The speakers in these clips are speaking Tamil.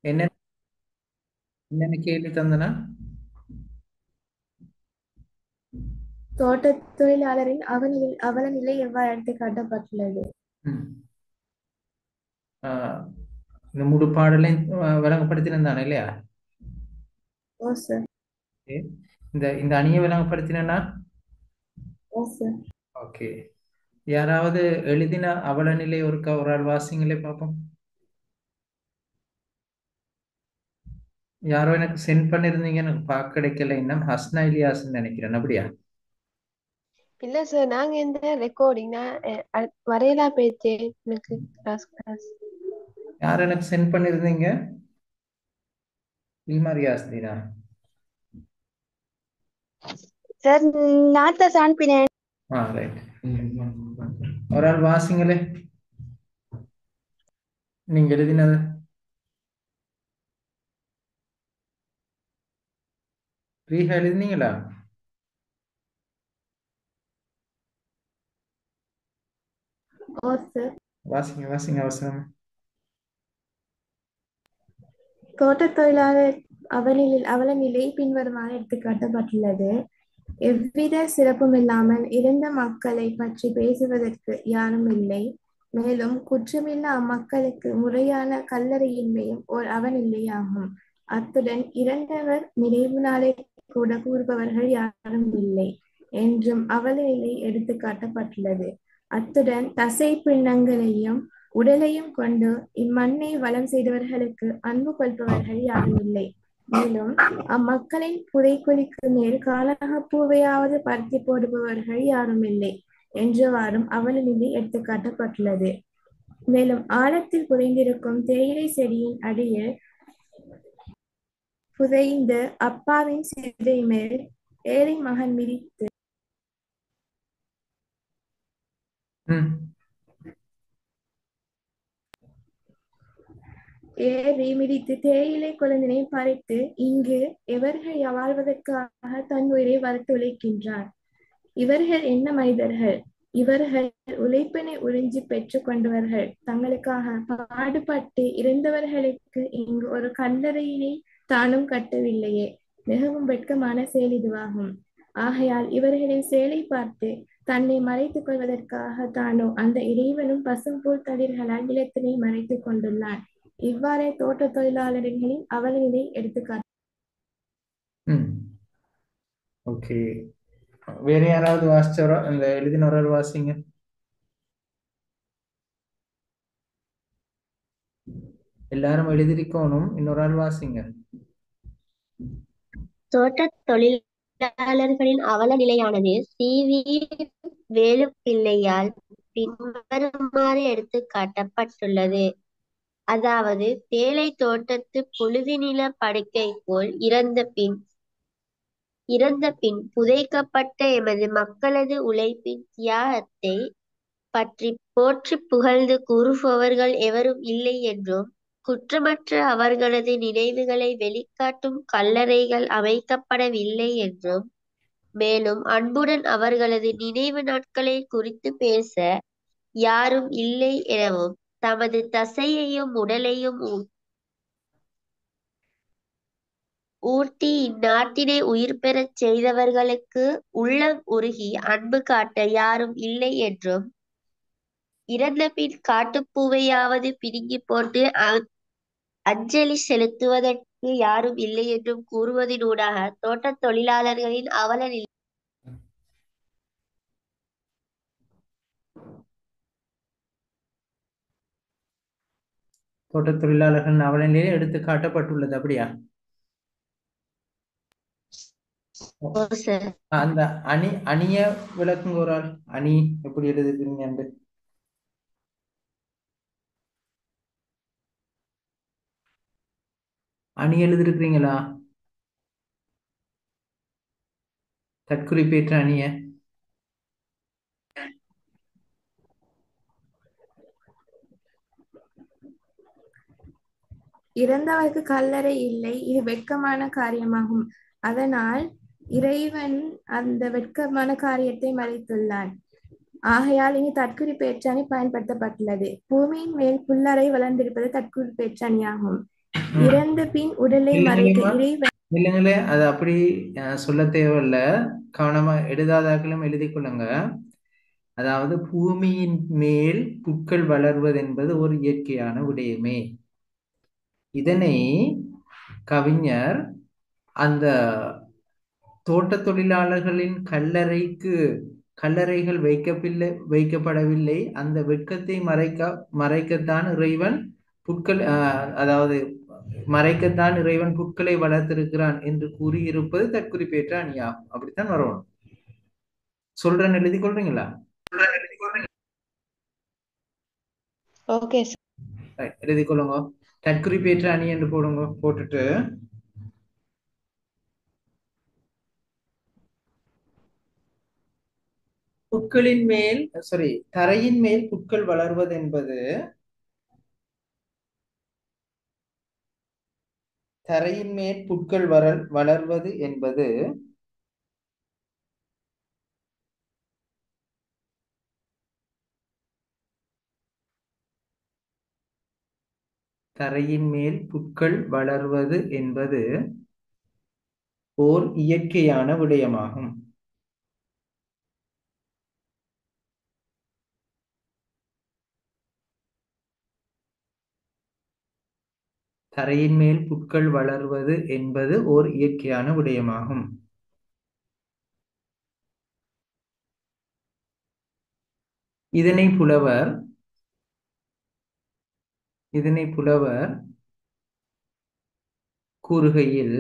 என்ன என்னென்ன கேள்வி தந்தனா? தோட்டத் தொழிலாளரின் அவலநிலை எவ்வாறு எடுத்துக் காட்டப்பட்டுள்ளது? ம். ஆஹ் இந்த முழு பாடலையும் விளங்கப்படுத்தினேன் இல்லையா? ஓ சார். ஓகே. இந்த இந்த அணியை விளங்கப்படுத்தினா. ஓ சார். ஓகே. யாராவது எழுதின அவலநிலை ஒரு ஆள் வாசிங்களே பார்ப்போம். யாரோ எனக்கு சென்ட் பண்ணிருந்தீங்க, எனக்கு பார்க்க கிடைக்கல. இன்னும் ஹஸ்னா இலியாஸ்ன்னு நினைக்கிறேன். அப்படியா? இல்ல சார், நாங்க இந்த ரெக்கார்டிங் நான் வரையலா பேச்சு எனக்கு கிளாஸ் கிளாஸ். யார் எனக்கு சென்ட் பண்ணிருந்தீங்க? இல்மா ரியாஸ்தீனா? சார் நான் தான் அனுப்பினேன். ரைட். ஒரு ஆள் வாசிங்களே, நீங்க எழுதினது. ரீஹா எழுதினீங்களா? ஓ சார். வாசிங்க வாசிங்க அவசரம். தோட்டத் தொழிலாளர் அவலநிலை பின்வருமாறு எடுத்துக்காட்டப்பட்டுள்ளது. எவ்வித சிறப்புமில்லாமல் இறந்த மக்களை பற்றி பேசுவதற்கு யாரும் இல்லை. மேலும் குற்றமில்லா அம்மக்களுக்கு முறையான கல்லறையின்மையும் ஓர் அவநிலையாகும். அத்துடன் இறந்தவர் நினைவு நாளை கூட கூறுபவர்கள் யாரும் இல்லை என்றும் அவலநிலை எடுத்துக் காட்டப்பட்டுள்ளது. அத்துடன் தசை பிண்டங்களையும் உடலையும் கொண்டு இம்மண்ணை வளம் செய்தவர்களுக்கு அன்பு கொள்பவர்கள் யாரும் இல்லை. மேலும் அம்மக்களின் புதைக்குழிக்கு மேல் கானகப்பூவையாவது பருத்தி போடுபவர்கள் யாரும் இல்லை என்றவாறும் அவலநிலை எடுத்துக் காட்டப்பட்டுள்ளது. மேலும் ஆழத்தில் புதைந்திருக்கும் தேயிலை செடியின் அடியில் புதைந்த அப்பாவின் சிதை மேல் ஏழை மகன் ம். ஏறி மிதித்து தேயிலை கொழுந்தினை பறித்து இங்கு எவர்கள் வாழ்வதற்காக தன் உயிரை வளர்த்து உழைக்கின்றார். இவர்கள் என்ன மனிதர்கள்? இவர்கள் உழைப்பினை உறிஞ்சி பெற்றுக் கொண்டவர்கள். தங்களுக்காக பாடுபட்டு இறந்தவர்களுக்கு இங்கு ஒரு கல்லறையினை தானும் கட்டவில்லையே. மிகவும் வெட்கமான செயல் இதுவாகும். ஆகையால் இவர்களின் செயலை பார்த்து தன்னை மறைத்துக் கொள்வதற்காக தானோ அந்த இறைவனும் பசும்புல் தளிர்களால் நிலத்தினை மறைத்துக் கொண்டுள்ளான். இவ்வாறே தோட்டத் தொழிலாளர்களின் அவலநிலை எடுத்துக்காட்டு. ம். ஓகே. வேற யாராவது வாசிச்சவரோ அந்த எழுதின ஒரு ஆள் வாசிங்க. எல்லாரும் எழுதிருக்கணும். இன்னொரு ஆள் வாசிங்க. தோட்டத் தொழிலாளர்களின் அவல நிலையானது சி.வி. வேலுப்பிள்ளையால் பின்வருமாறு எடுத்துக் காட்டப்பட்டுள்ளது. அதாவது தேயிலை தோட்டத்து புழுதிநில படுக்கை போல் இறந்த பின் புதைக்கப்பட்ட எமது மக்களது உழைப்பின் தியாகத்தை பற்றி போற்றிப் புகழ்ந்து கூறுபவர்கள் எவரும் இல்லை என்றும், குற்றமற்ற அவர்களது நினைவுகளை வெளிக்காட்டும் கல்லறைகள் அமைக்கப்படவில்லை என்றும், மேலும் அன்புடன் அவர்களது நினைவு நாட்களை குறித்து பேச யாரும் இல்லை எனவும், தமது தசையையும் உடலையும் ஊர்த்தி இந்நாட்டினை உயிர் பெறச் செய்தவர்களுக்கு உள்ளம் உருகி அன்பு காட்ட யாரும் இல்லை என்றும், இறந்தபின் காட்டுப்பூவையாவது பிடுங்கிப் போட்டு அஞ்சலி செலுத்துவதற்கு யாரும் இல்லை என்றும் கூறுவதினூடாக தோட்டத் தொழிலாளர்களின் அவல நிலை தோட்ட தொழிலாளர்கள் அவலநிலையே எடுத்து காட்டப்பட்டுள்ளது. அப்படியா? அந்த அணிய விளக்குங்க ஒரு ஆள். அணி எப்படி எழுதுறீங்க? அணி எழுதிருக்கிறீங்களா? தற்குறிப்பேற்ற அணிய. இறந்தவருக்கு கல்லறை இல்லை. இது வெட்கமான காரியமாகும். அதனால் இறைவன் அந்த வெட்கமான காரியத்தை மறைத்துள்ளான். ஆகையால் இங்கு தற்குறிப்பேற்ற அணி பயன்படுத்தப்பட்டுள்ளது. பூமியின் மேல் புல்லறை வளர்ந்திருப்பது தற்குறிப்பேற்ற அணியாகும். ம். இறந்த பின் உடலை மறைக்க இல்லைங்களேம்மா, இறைவன் இல்லைங்களே, அது அப்படி சொல்ல தேவையில்ல. கவனமா எழுதாதாக்களும் எழுதி கொள்ளுங்க. அதாவது பூமியின் மேல் புற்கள் வளர்வது என்பது ஒரு இயற்கையான விடயமே. இதனை கவிஞர் அந்த தோட்ட தொழிலாளர்களின் கல்லறைகள் வைக்கப்படவில்லை, அந்த வெட்கத்தை மறைக்கத்தான் இறைவன் புட்கள் அதாவது மறைக்கத்தான் இறைவன் புட்களை வளர்த்திருக்கிறான் என்று கூறியிருப்பது தற்குறிப்பேற்ற அணியாகும். அப்படித்தான் வரணும். சொல்றேன்னு எழுதி கொள்றீங்களா? Okay sir. Right, எழுதி கொள்ளுங்க. தற்குறிப்பேற்ற அணி என்று போடுங்க. போட்டுட்டு புட்களின் மேல் தரையின் மேல் புட்கள் வளர்வது என்பது தரையின் மேல் புட்கள் வளர்வது என்பது தரையின் மேல் புட்கள் வளர்வது என்பது ஓர் இயற்கையான விடயமாகும். தரையின் மேல் புட்கள் வளர்வது என்பது ஓர் இயற்கையான விடயமாகும். இதனை புலவர் கூறுகையில்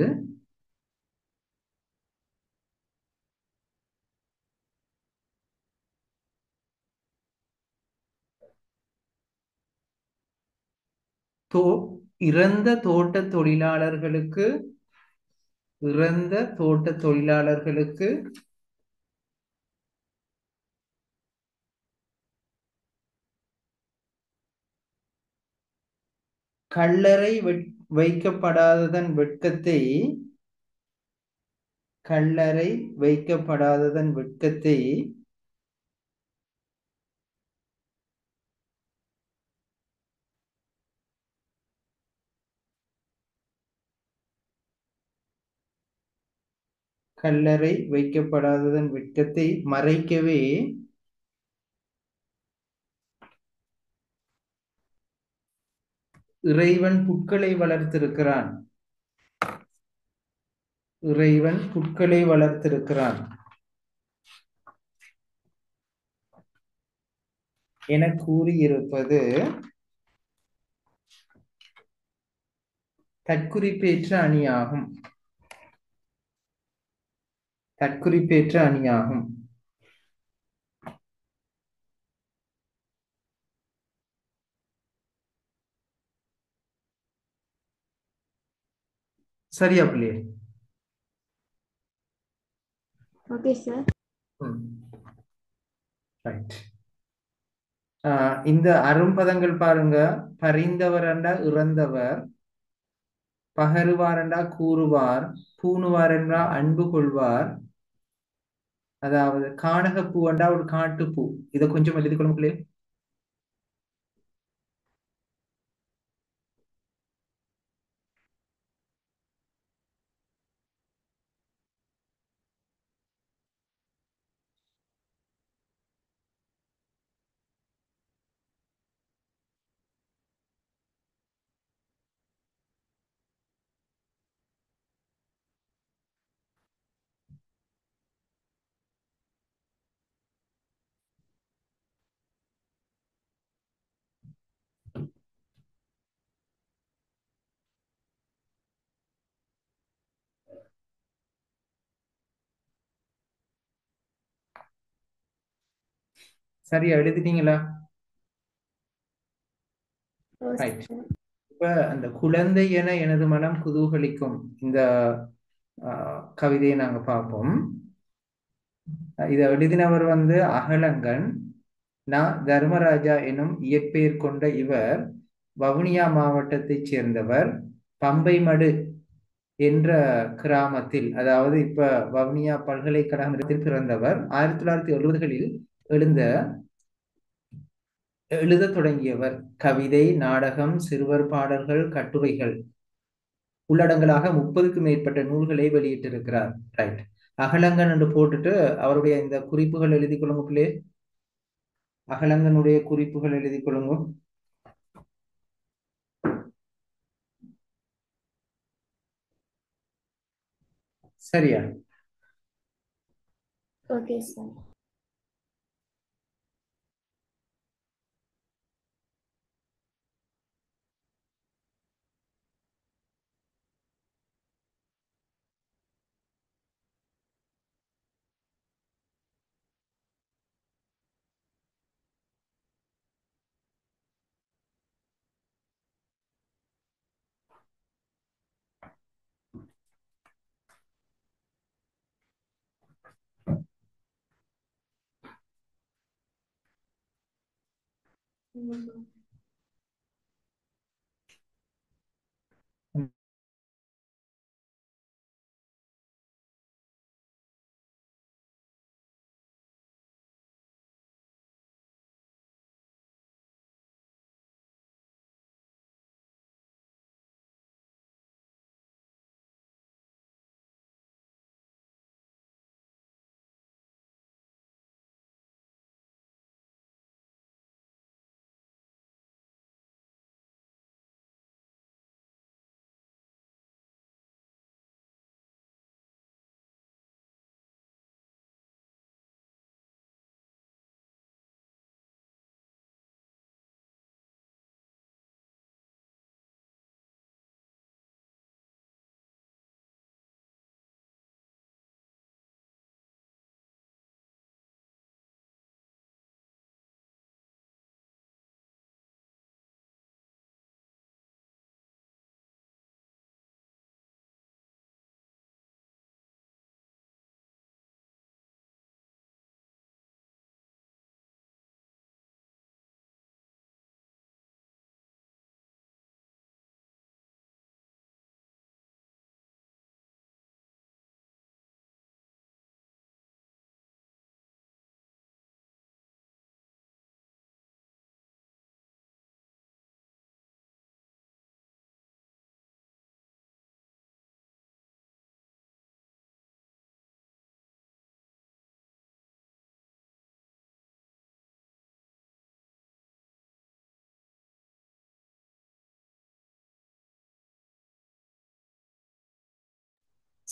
இறந்த தோட்டத் தொழிலாளர்களுக்கு கல்லறை வைக்கப்படாததன் வெட்கத்தை மறைக்கவே இறைவன் புட்களை வளர்த்திருக்கிறான் என கூறியிருப்பது தற்குறிப்பேற்ற அணியாகும். சரியா பிள்ளையே? Okay sir. ரைட். இந்த அரும்பதங்கள் பாருங்க. பரிந்தவரண்டா இறந்தவர், பகருவாரண்டா கூறுவார், பூணுவாரண்டா அன்பு கொள்வார். அதாவது கானகப்பூ என்றா ஒரு காட்டுப்பூ. இதை கொஞ்சம் எழுதி கொள்ளுங்களே. சரியா எழுதிட்டீங்களா? ரைட். இப்ப அந்த குழந்தை என எனது மனம் குதூகலிக்கும் இந்த கவிதையை நாங்க பார்ப்போம். இதை எழுதினவர் அகலங்கன். தர்மராஜா எனும் இயற்பெயர் கொண்ட இவர் வவுனியா மாவட்டத்தைச் சேர்ந்தவர். பம்பைமடு என்ற கிராமத்தில், அதாவது இப்ப வவுனியா பல்கலைக்கழகத்தில் பிறந்தவர். 1970களில் எழுத தொடங்கியவர். கவிதை, நாடகம், சிறுவர் பாடல்கள், கட்டுரைகள் உள்ளடங்கலாக 30க்கும் மேற்பட்ட நூல்களை வெளியிட்டிருக்கிறார். ரைட். அகலங்கன் என்று போட்டுட்டு அவருடைய இந்த குறிப்புகள் எழுதி கொள்ளுங்க பிள்ளை. அகலங்கனுடைய குறிப்புகள் எழுதி கொள்ளுங்க. சரியா? Okay sir.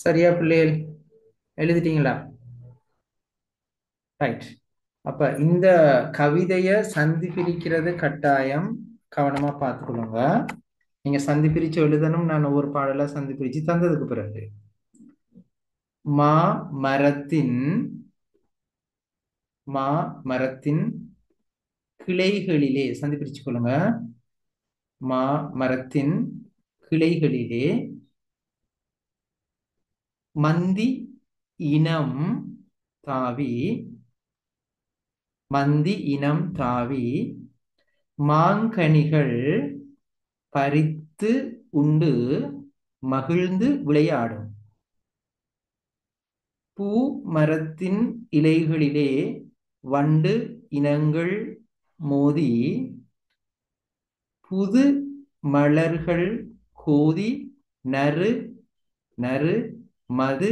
சரியா பிள்ளைகள்? எழுதிட்டீங்களா? ரைட். அப்ப இந்த கவிதைய சந்தி பிரிக்கிறது கட்டாயம். கவனமா பார்த்துக்கொள்ளுங்க. நீங்க சந்தி பிரிச்சு எழுதணும். நான் ஒவ்வொரு பாடலா சந்தி பிரிச்சு தந்ததுக்கு பிறகு மா மரத்தின் கிளைகளிலே சந்தி பிரிச்சு கொள்ளுங்க. மா மரத்தின் கிளைகளிலே மந்தி இனம் தாவி மாங்கனிகள் பறித்து உண்டு மகிழ்ந்து விளையாடும். பூ மரத்தின் இலைகளிலே வண்டு இனங்கள் மோதி புது மலர்கள் கோதி நறு நறு மது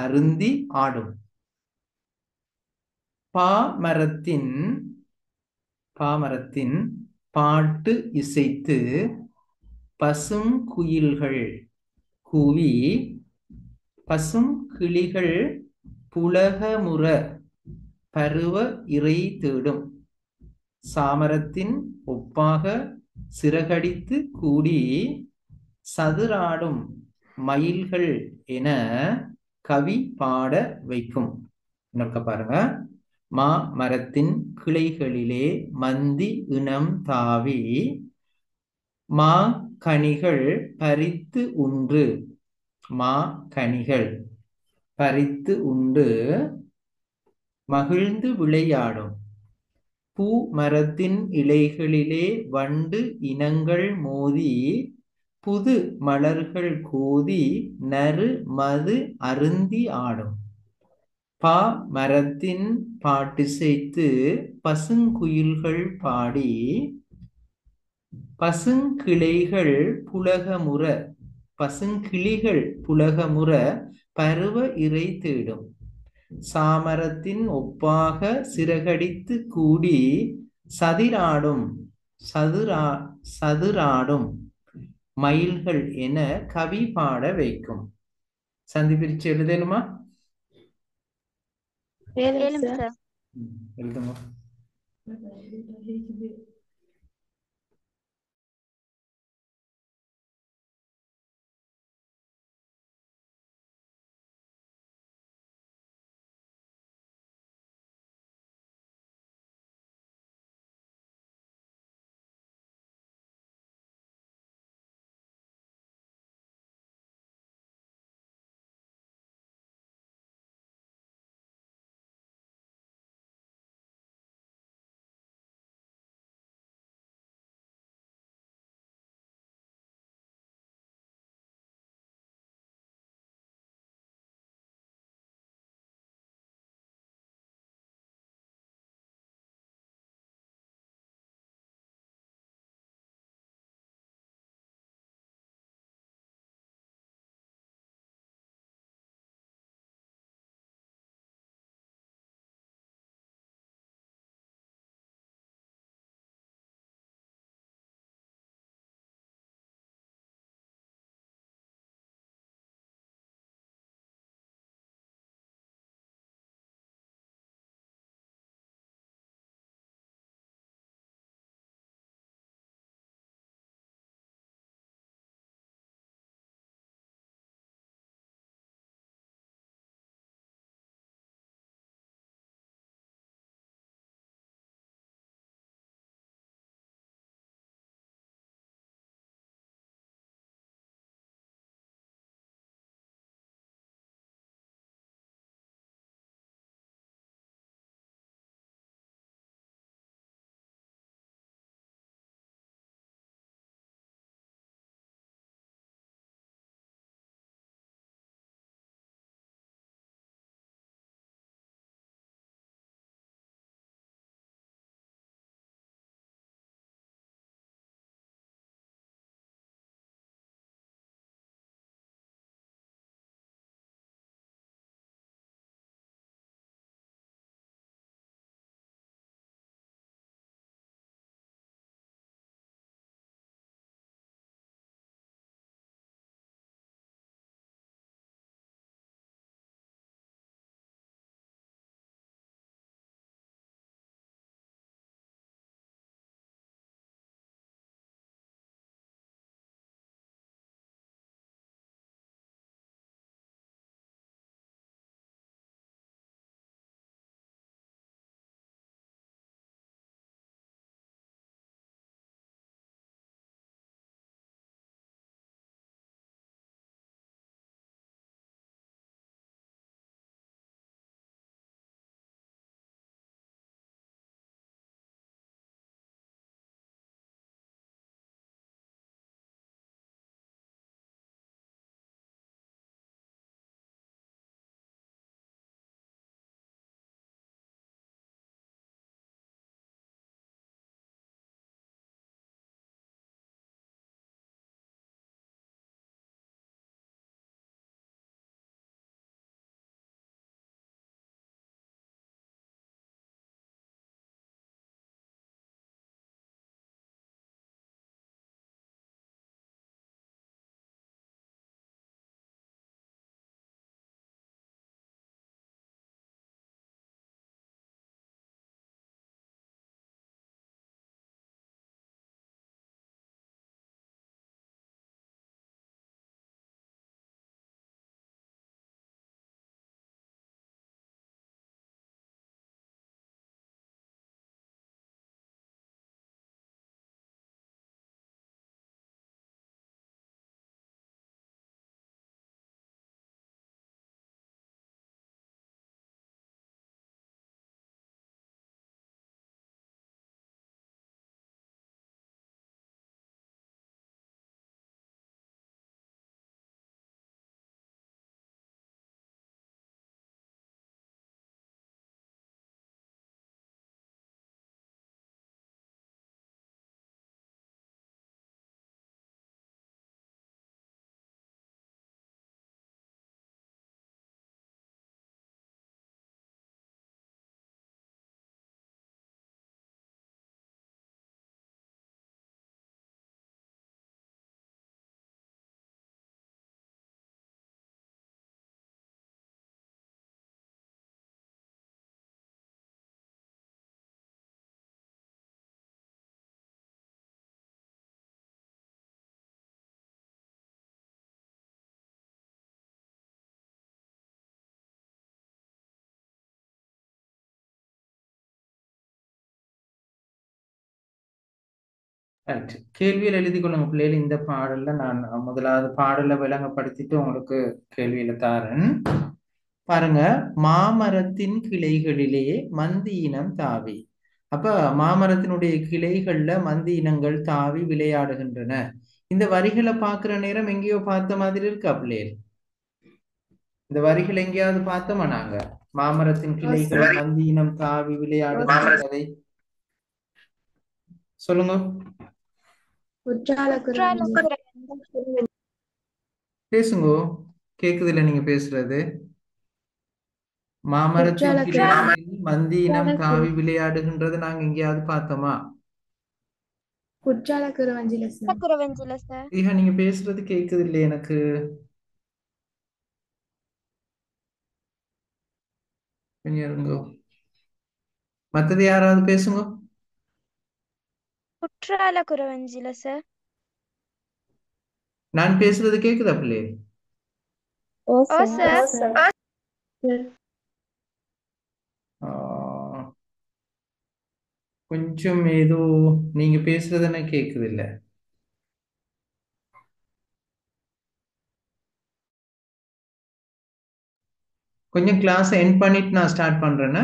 அருந்தி ஆடும். பாமரத்தின் பாட்டு இசைத்து பசும் குயில்கள் கூவி பசும் கிளிகள் புலகமுற பருவ இறை தேடும். சாமரத்தின் ஒப்பாக சிறகடித்து கூடி சதுராடும் மயில்கள் என கவி பாட வைக்கும். இன்னொருக்க பாருங்க. மா மரத்தின் கிளைகளிலே மந்தி இனம் தாவி மா கனிகள் பறித்து உண்டு மகிழ்ந்து விளையாடும். பூ மரத்தின் இலைகளிலே வண்டு இனங்கள் மோதி புது மலர்கள் கோதி நறு மது அருந்தி ஆடும். பா மரத்தின் பாட்டிசைத்து பசுங்குயில்கள் பாடி பசுங்கிளைகள் புலகமுற பசுங்கிளிகள் புலகமுற பருவ இறை தேடும். சாமரத்தின் ஒப்பாக சிறகடித்து கூடி சதிராடும் சதுரா சதுராடும் மயில்கள் என கவி பாட வைக்கும். சந்தி பிரிச்சு எழுதணுமா? ஏழுங்க ஏழும் சார். சார். எழுதுமா? ரைட். கேள்வியில் எழுதி கொள்ளுங்க பிள்ளைகள். இந்த பாடல்ல நான் முதலாவது பாடலை விளங்கப்படுத்திட்டு உங்களுக்கு கேள்வியில தாரேன். பாருங்க, மாமரத்தின் கிளைகளிலே மந்தி இனம் தாவி. அப்ப மாமரத்தினுடைய கிளைகள்ல மந்தி இனங்கள் தாவி விளையாடுகின்றன. இந்த வரிகளை பார்க்கிற நேரம் எங்கேயோ பார்த்த மாதிரி இருக்கா பிள்ளைகள்? இந்த வரிகள் எங்கேயாவது பார்த்தோமா நாங்க? மாமரத்தின் கிளைகள் மந்தி இனம் தாவி விளையாடுகின்ற கதை சொல்லுங்க. குற்றால குறவஞ்சி. பேசுங்கோ, கேக்குது இல்ல நீங்க பேசுறது? மாமரத்தின் குற்றால கிளைகளில் மந்தி இனம் தாவி குறவஞ்சி. விளையாடுகின்றது நாங்க எங்கேயாவது பார்த்தோமா? குற்றால குறவஞ்சில சார். குறவஞ்சில சார். ஐயா, நீங்க பேசுறது கேக்குது இல்ல எனக்கு. கொஞ்சம் இருங்கோ. மத்தது யாராவது பேசுங்க. குற்றால குறவஞ்சில சார். நான் பேசுறது கேக்குதா பிள்ளை? ஓ சார். கொஞ்சம் ஏதோ நீங்க பேசுறது எனக்கு கேக்குது இல்ல. கொஞ்சம் கிளாஸ் எண்ட் பண்ணிட்டு நான் ஸ்டார்ட் பண்றேன்னா.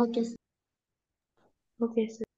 Okay sir. Okay sir.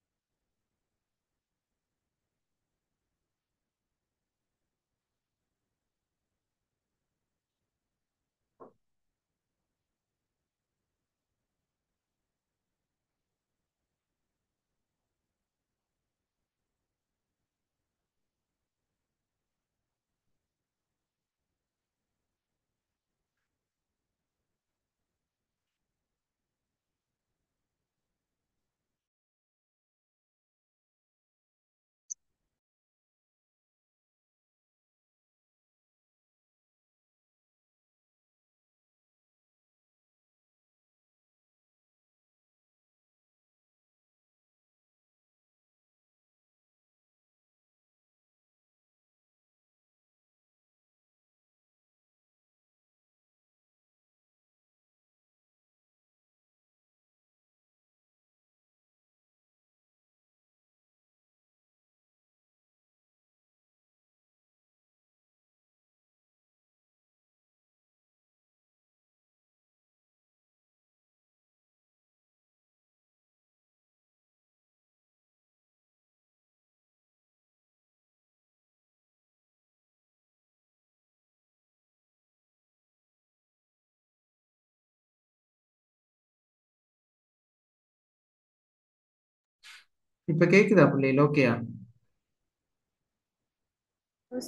இப்ப கேக்குதா பிள்ளைகள்? ஓகேயா?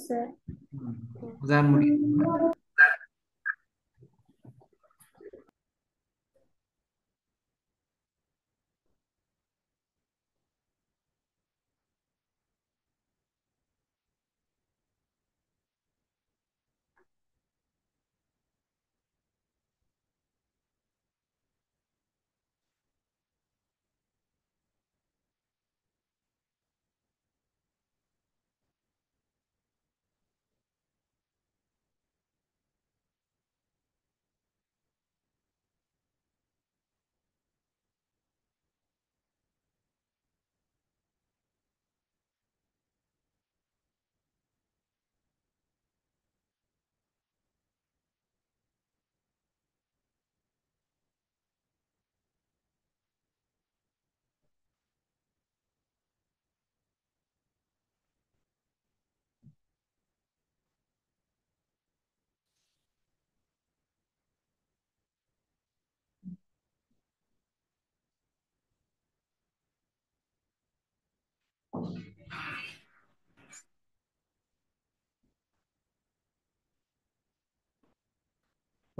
சார். இதான் முடியும்.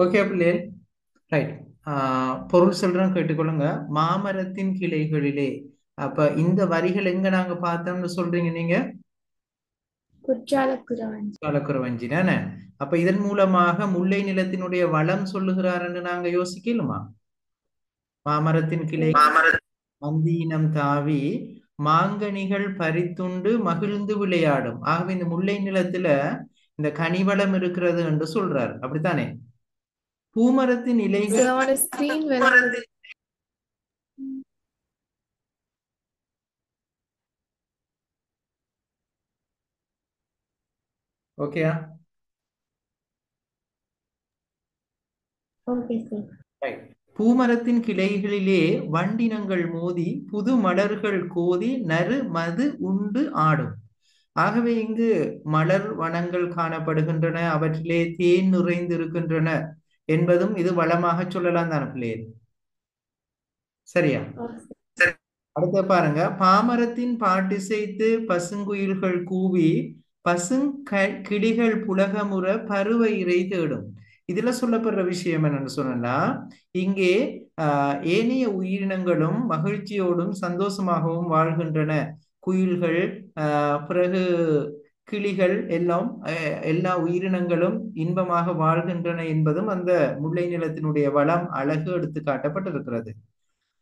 ஓகே பிள்ளைகள், ரைட். பொருள் சொல்றேன், கேட்டுக்கொள்ளுங்க. மாமரத்தின் கிளைகளிலே. அப்ப இந்த வரிகள் எங்க நாங்க பார்த்தோம்னு சொல்றீங்க நீங்க? குற்றால குறவஞ்சி. குறவஞ்சி தானே? அப்ப இதன் மூலமாக முல்லை நிலத்தினுடைய வளம் சொல்லுகிறாருன்னு நாங்க யோசிக்கலுமா? மாமரத்தின் கிளை மந்தியினம் தாவி மாங்கனிகள் பறித்துண்டு மகிழ்ந்து விளையாடும். ஆகவே இந்த முல்லை நிலத்துல இந்த கனிவளம் இருக்கிறது என்று சொல்றாரு, அப்படித்தானே? பூமரத்தின் இலைகள் ஸ்கிரீன் ஓகேயா? Okay sir. ரைட். பூமரத்தின் கிளைகளிலே வண்டினங்கள் மோதி புது மலர்கள் கோதி நறு மது உண்டு ஆடும். ஆகவே இங்கு மலர் வனங்கள் காணப்படுகின்றன, அவற்றிலே தேன் நிறைந்திருக்கின்றன என்பதும் இது வளமாக சொல்லலாம் தானே பிள்ளைகள்? சரியா? அடுத்த பாருங்க, பாமரத்தின் பாட்டிசைத்து பசுங்குயில்கள் கூவி கிளிகள் புலகமுற பருவ இறை தேடும். இதுல சொல்லப்படுற விஷயம் என்னன்னு சொன்னா, இங்கே ஏனைய உயிரினங்களும் மகிழ்ச்சியோடும் சந்தோஷமாகவும் வாழ்கின்றன. குயில்கள், பிறகு கிளிகள் எல்லாம், எல்லா உயிரினங்களும் இன்பமாக வாழ்கின்றன என்பதும் அந்த முல்லை நிலத்தினுடைய வளம் அழகு எடுத்து காட்டப்பட்டிருக்கிறது.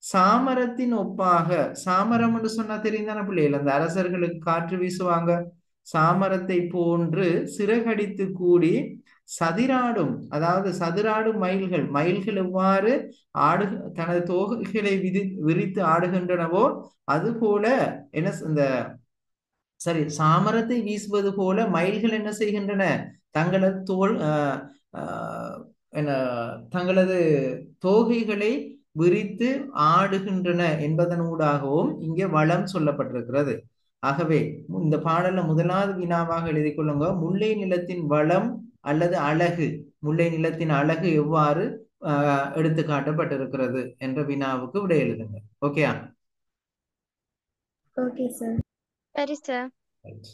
சாமரத்தின் ஒப்பாக, சாமரம் என்று சொன்னா தெரியுதான பிள்ளைகள், அந்த அரசர்களுக்கு காற்று வீசுவாங்க. சாமரத்தை போன்று சிறகடித்து கூடி சதிராடும், அதாவது சதுராடும் மயில்கள், மயில்கள் எவ்வாறு ஆடு தனது தோகைகளை விரித்து ஆடுகின்றனவோ அது போல என்ன இந்த சரி சாமரத்தை வீசுவது போல மயில்கள் என்ன செய்கின்றன, தங்களது என்ன தங்களது தோகைகளை விரித்து ஆடுகின்றன என்பதனூடாகவும் இங்கே வளம் சொல்லப்பட்டிருக்கிறது. ஆகவே இந்த பாடல முதலாவது வினாவாக எழுதி கொள்ளுங்க, முல்லை நிலத்தின் வளம் அல்லது அழகு, முல்லை நிலத்தின் அழகு எவ்வாறு எடுத்து காட்டப்பட்டிருக்கிறது என்ற வினாவுக்கு விடை எழுதுங்க. ஓகேயா? Okay sir. சரி சார். Right.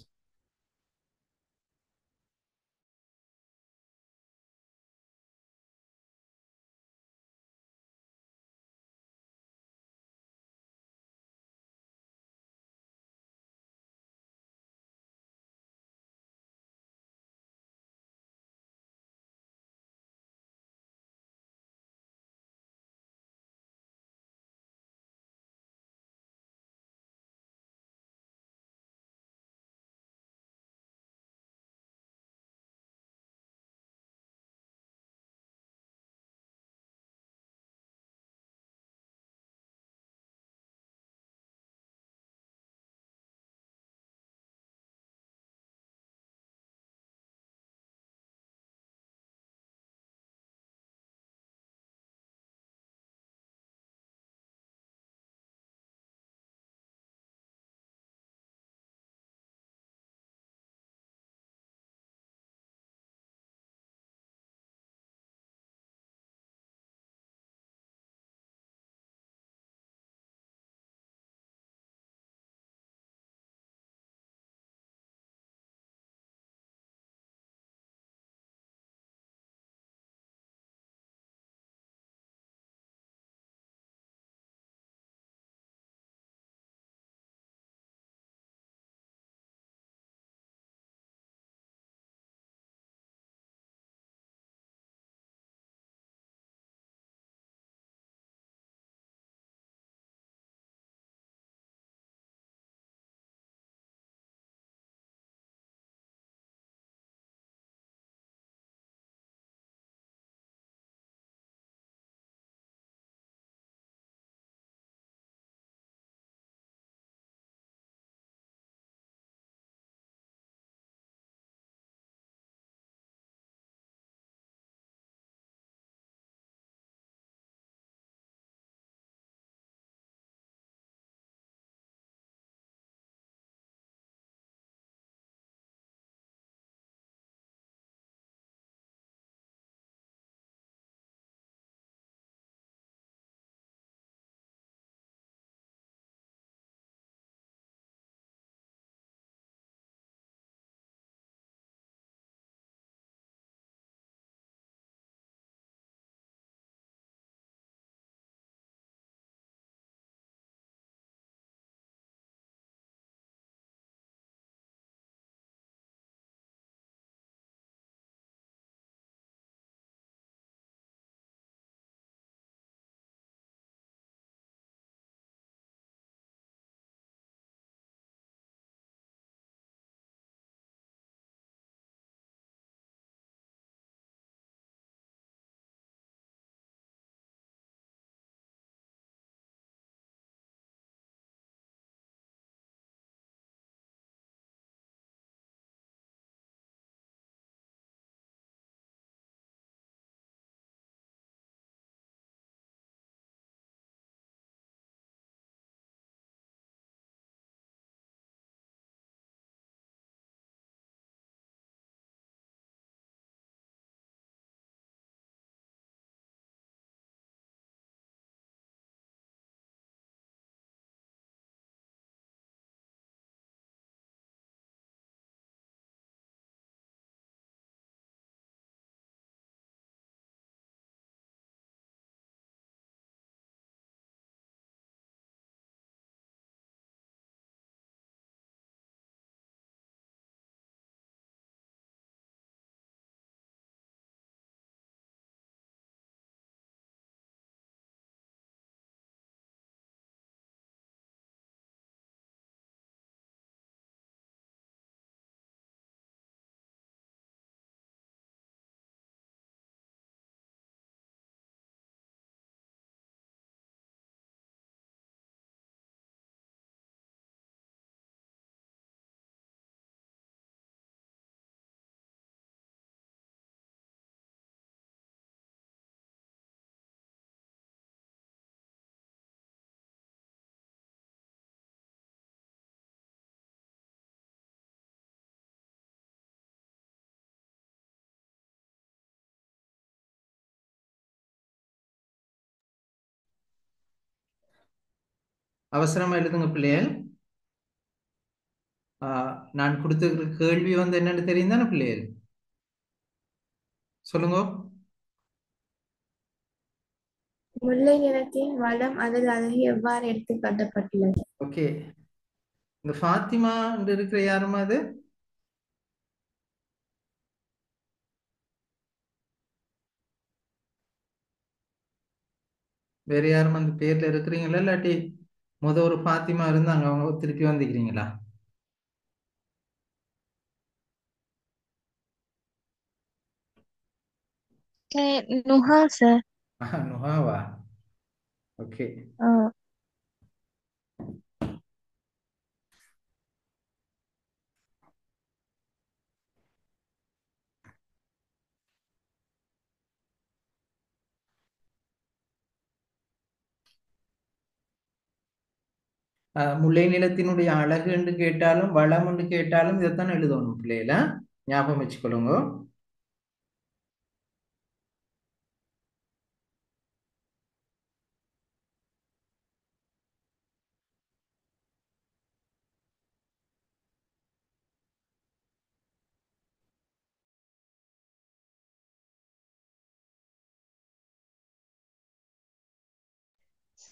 அவசரமா எழுதுங்க பிள்ளைகள். நான் கொடுத்துருக்கிற கேள்வி வந்து என்னன்னு தெரியும் தானே பிள்ளைகள்? சொல்லுங்க. முல்லை நிலத்தின் வளம் அல்லது அழகு எவ்வாறு எடுத்துக் காட்டப்பட்டுள்ளது? ஓகே, இந்த ஃபாத்திமா இருக்கிற யாருமா அது? வேற யாரும் அந்த பேர்ல இருக்கிறீங்களா, இல்லாட்டி ஒரு ஃபாத்திமா இருந்தாங்க, அவங்க திருப்பி வந்துக்கிறீங்களா? நுஹா சார். நுஹாவா? ஓகே. முல்லை நிலத்தினுடைய அழகு என்று கேட்டாலும் வளம் என்று கேட்டாலும் இதைத்தான் எழுதணும் பிள்ளைகள, ஞாபகம் வச்சுக்கொள்ளுங்க.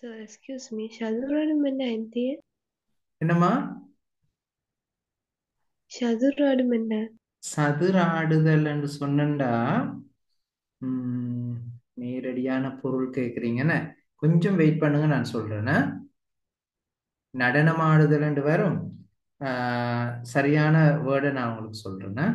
Sir, excuse me. சதுராடும் என்ன ஆன்ட்டி? என்னம்மா? சதுராடும் என்ன? சதுராடுதல் என்று சொன்னண்டா நேரடியான பொருள் கேட்குறீங்கன்னு கொஞ்சம் வெயிட் பண்ணுங்க, நான் சொல்றேன்னு. நடனமாடுதல் என்று வரும். சரியான வேர்டை நான் உங்களுக்கு சொல்றேன்னு.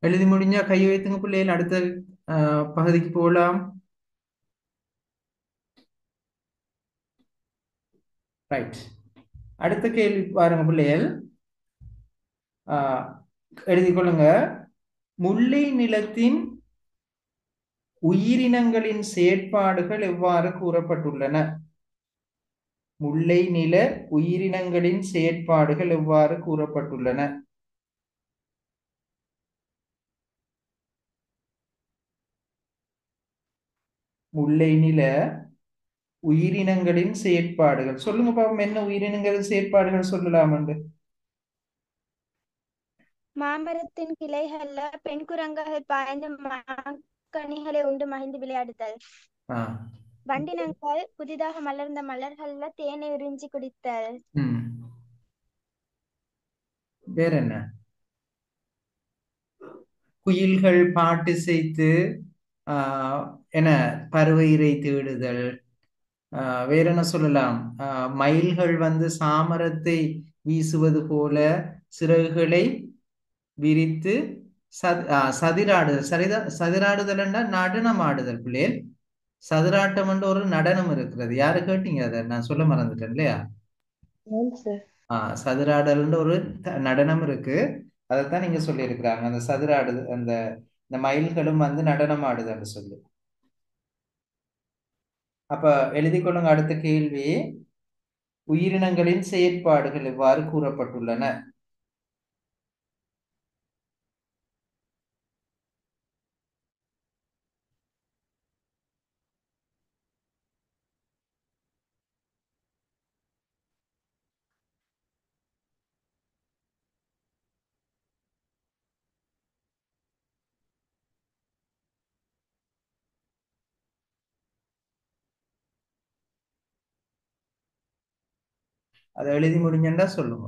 எழுதி முடிஞ்சா கை வைத்துங்க பிள்ளைகள், அடுத்த பகுதிக்கு போகலாம். ரைட். அடுத்த கேள்வி பாருங்க பிள்ளைகள். எழுதிக் கொள்ளுங்க. முல்லை நிலத்தின் உயிரினங்களின் செயற்பாடுகள் எவ்வாறு கூறப்பட்டுள்ளன? முல்லை நில உயிரினங்களின் செயற்பாடுகள் எவ்வாறு கூறப்பட்டுள்ளன? முல்லை நில உயிரினங்களின் செயற்பாடுகள் சொல்லுங்க பாப்போம். என்ன உயிரினங்களின் செயற்பாடுகள் சொல்லலாம் என்று? மாமரத்தின் கிளைகள்ல பெண் குரங்குகள் பாய்ந்து கனிகளை உண்டு மகிழ்ந்து விளையாடுதல். ஆ. வண்டினங்கள் புதிதாக மலர்ந்த மலர்கள்ல தேனை உறிஞ்சி குடித்தல். வேற என்ன? குயில்கள் பாட்டு செய்து என பறவை இறை தேடுதல். வேற என்ன சொல்லலாம்? மயில்கள் வந்து சாமரத்தை வீசுவது போல சிறகுகளை விரித்து சதிராடுதல். சதிராடுதல் நடனம் ஆடுதல் பிள்ளைகள். சதுராட்டம் என்று ஒரு நடனம் இருக்கிறது. யாரு கேட்டீங்க? அதை நான் சொல்ல மறந்துட்டேன் இல்லையா? சதுராடல்ன்ற ஒரு நடனம் இருக்கு. அதைத்தான் நீங்க சொல்லி இருக்கிறாங்க. அந்த சதுராடு அந்த இந்த மயில்களும் வந்து நடனம் ஆடுதுன்னு சொல்லி. அப்ப எழுதி கொள்ளுங்க. அடுத்த கேள்வி, உயிரினங்களின் செயற்பாடுகள் எவ்வாறு கூறப்பட்டுள்ளன? அதை எழுதி முடிஞ்சா சொல்லுங்க.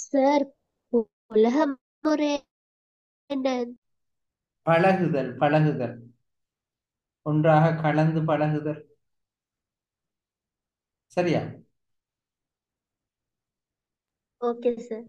சார், உலக முறை என்ன? பழகுதல். பழகுதல், ஒன்றாக கலந்து பழகுதல். சரியா? Okay sir.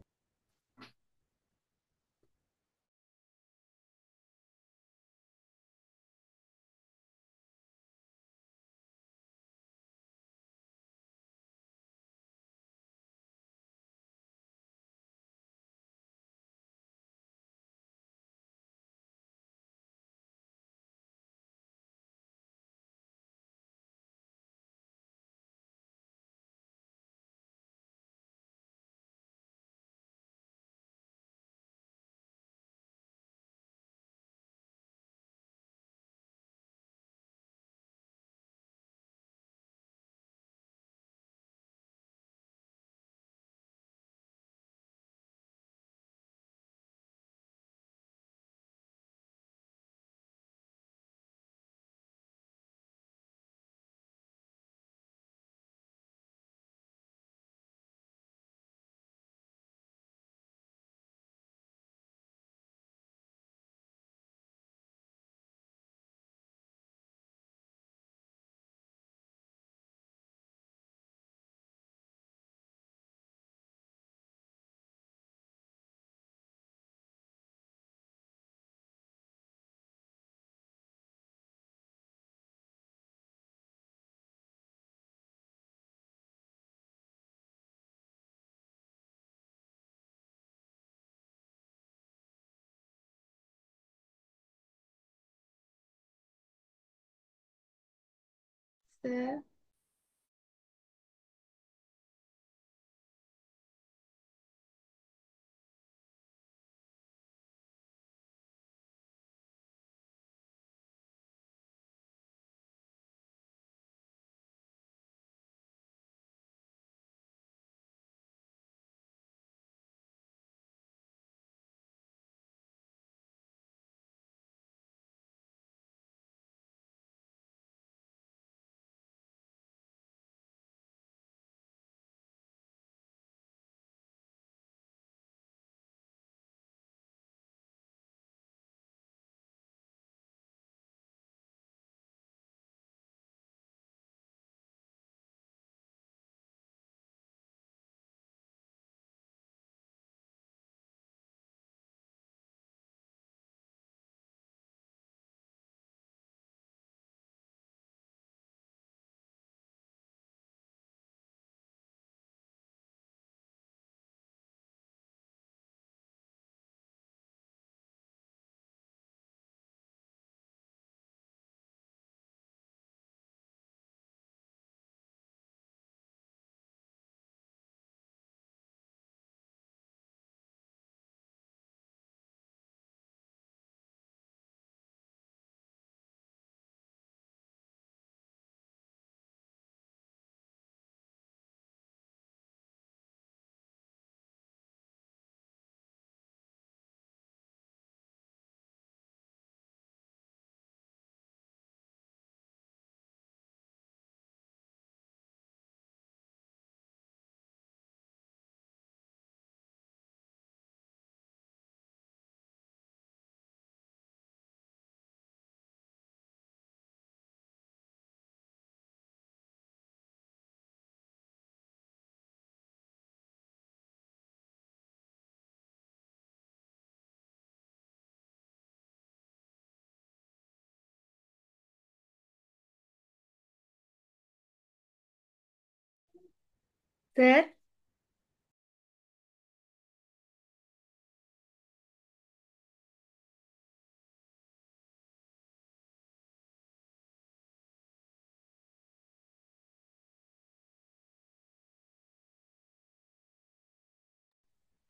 சார். சார்.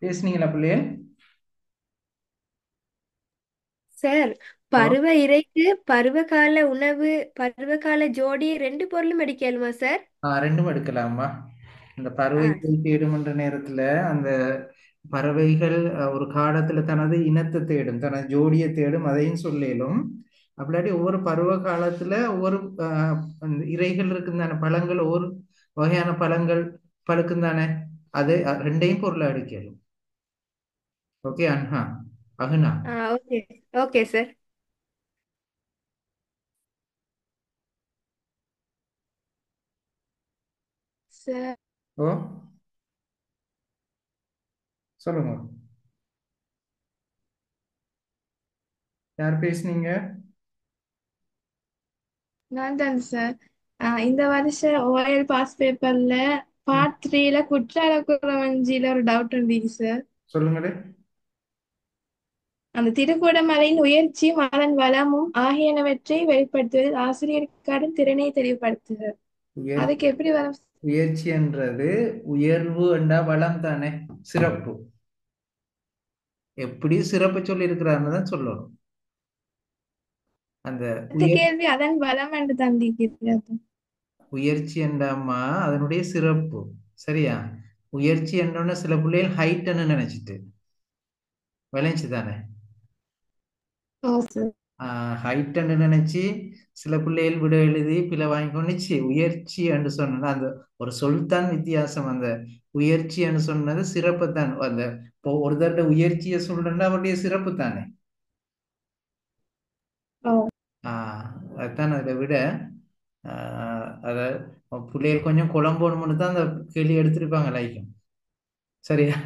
பேசுனீங்களா பிள்ளையே? சார், ஓ பருவ இறைக்கு பருவகால உணவு, பருவகால ஜோடி ரெண்டு பொருளும் எடுக்கலுமா சார்? ரெண்டும் எடுக்கலாமா? இந்த ஆ. பறவைகள் தேடுமென்ற நேரத்துல அந்த பறவைகள் ஒரு காலத்துல தனது இனத்தை தேடும், தனது ஜோடியை தேடும், அதையும் சொல்லேலும். அப்படியாட்டி ஒவ்வொரு பருவ காலத்துல ஒவ்வொரு அந்த இரைகள் இருக்கும் தானே, பழங்கள் ஒவ்வொரு வகையான பழங்கள் பழுக்கும் தானே, அது ரெண்டையும் பொருளை அடிக்கலும். ஓகே அன்ஹா, அகுனா. ஓகே. Okay sir. சார், ஓ சொல்லுங்க, யார் பேசுனீங்க? நான் தான் சார். இந்த வருஷம் ஓஎல் பாஸ் பேப்பர்ல பார்ட் 3ல குற்றால குறவஞ்சியில ஒரு டவுட் இருந்துச்சு சார். சொல்லுங்களே. அந்த திருகோணமலையின் உயர்ச்சியும் அதன் வளமும் ஆகியனவற்றை வெளிப்படுத்துவதில் ஆசிரியருக்கான திறனை தெளிவுபடுத்துக. உயர் அதுக்கு எப்படி வரும்? உயர்ச்சி என்றது உயர்வு என்றா வளம் தானே, சிறப்பு. எப்படி சிறப்பு சொல்லி இருக்கிறாருன்னு தான் சொல்லணும். அந்த அடுத்த உயர் கேள்வி அதன் வளம் என்று தந்திருக்கிறது. உயர்ச்சி என்றாமா அதனுடைய சிறப்பு. சரியா? உயர்ச்சி என்றோன்னு சில பிள்ளைகள் ஹைட்னு நினைச்சிட்டு விளைஞ்சி தானே, ஓ சார். ஹைட்னு நினைச்சு சில பிள்ளைகள் விட எழுதி பிள்ளை வாங்கி கொண்டுச்சு உயர்ச்சி என்று சொன்னா அந்த ஒரு சொல்தான் வித்தியாசம். அந்த உயர்ச்சி என்று சொன்னது சிறப்பு தான். அந்த இப்போ ஒரு தட்ட உயர்ச்சியை சொல்றேன்னா அவருடைய சிறப்பு தானே. ஓ. அதுதான் அதை விட அதை பிள்ளைகள் கொஞ்சம் குழம்போணும்னு தான் அந்த கேள்வி எடுத்திருப்பாங்க லைக்கும். சரியா?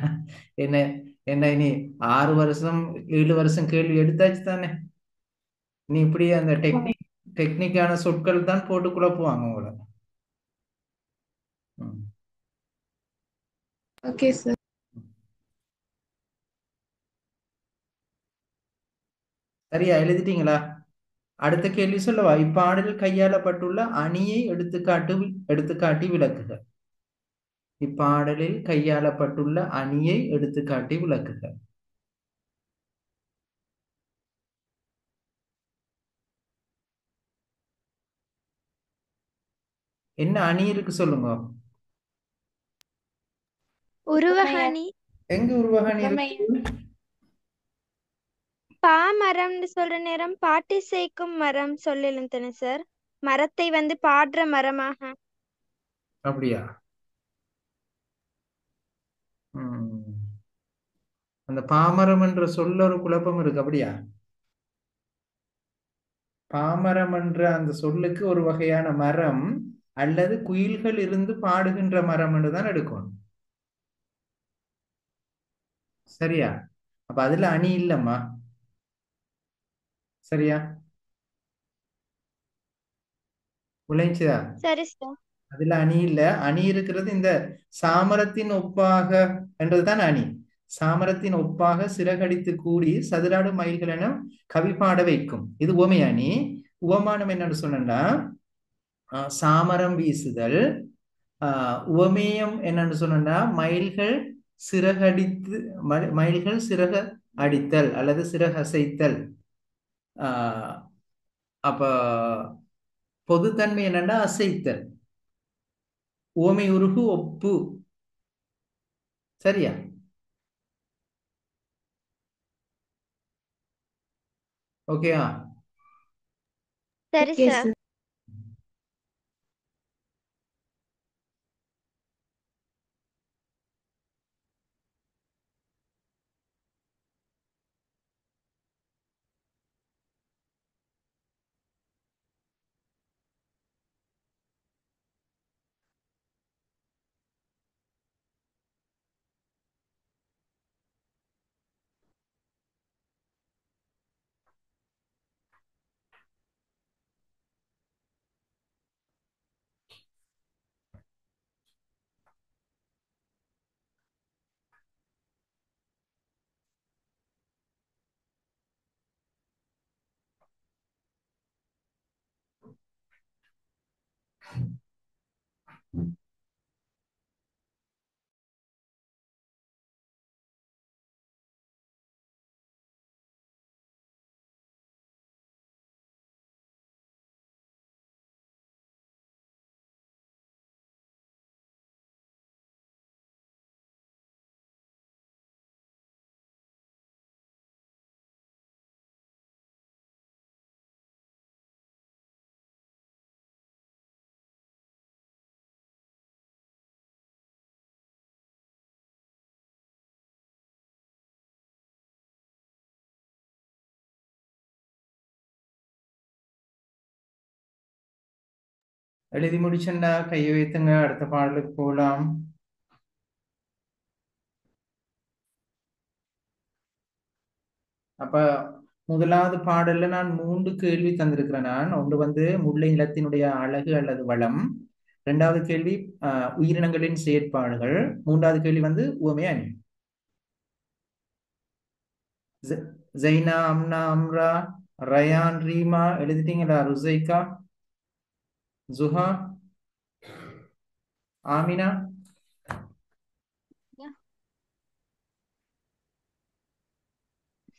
என்ன என்ன இனி 6 வருஷம் 7 வருஷம் கேள்வி எடுத்தாச்சு தானே. நீ இப்படி அந்த டெக்னிக்கான சொற்கள் தான் போட்டு குழப்புவாங்க உங்களை. Okay sir. சரியா எழுதிட்டீங்களா? அடுத்த கேள்வி சொல்லவா? இப்பாடலில் கையாளப்பட்டுள்ள அணியை எடுத்துக்காட்டி விளக்குக. இப்பாடலில் கையாளப்பட்டுள்ள அணியை எடுத்துக்காட்டி விளக்குக. என்ன அணி இருக்கு சொல்லுங்க. உருவகணி. எங்க உருவகணி உவமைய இருக்கு? பாமரம்னு சொல்ற நேரம் பாட்டு சேர்க்கும் மரம் சொல்லலும் தானே சார்? மரத்தை வந்து பாடுற மரமாக. அப்படியா? ம். அந்த பாமரம் என்ற சொல்ல ஒரு குழப்பம் இருக்கு. அப்படியா? பாமரம் என்ற அந்த சொல்லுக்கு ஒரு வகையான மரம் அல்லது குயில்கள் இருந்து பாடுகின்ற மரம் என்று தான் எடுக்கணும். சரியா? அப்ப அதுல அணி இல்லம்மா. சரியா? விளைஞ்சுதா? சரி சார். அதுல அணி இல்ல. அணி இருக்கிறது இந்த சாமரத்தின் ஒப்பாக என்றதுதான் அணி. சாமரத்தின் ஒப்பாக சிறகடித்து கூடி சதுராடு மயில்கள் என கவி பாட வைக்கும். இது உவமை அணி. உவமானம் என்னன்னு சொன்னா சாமரம் வீசுதல். உவமேயம் என்னன்னு சொன்னா மயில்கள் சிறகடித்து மயில்கள் சிறக அடித்தல் அல்லது சிறகசைத்தல். ஆஹ் அப்ப பொதுத்தன்மை என்னன்னா அசைத்தல். உவமை உருகு ஒப்பு. சரியா? ஓகேயா? சரி ஓகே சார். சார். எழுதி முடிச்சண்டா கையை வைத்துங்க. அடுத்த பாடலுக்கு போகலாம். அப்ப முதலாவது பாடல்ல நான் 3 கேள்வி தந்திருக்கிறேன். நான் ஒன்று வந்து முல்லை நிலத்தினுடைய அழகு அல்லது வளம். இரண்டாவது கேள்வி உயிரினங்களின் செயற்பாடுகள். மூன்றாவது கேள்வி வந்து உவமை அணி. ஜைனா, அம்னா, அம்ரா, ரயான், ரீமா எழுதிட்டீங்களா? ருசைகா, ஜுஹா, ஆமினா,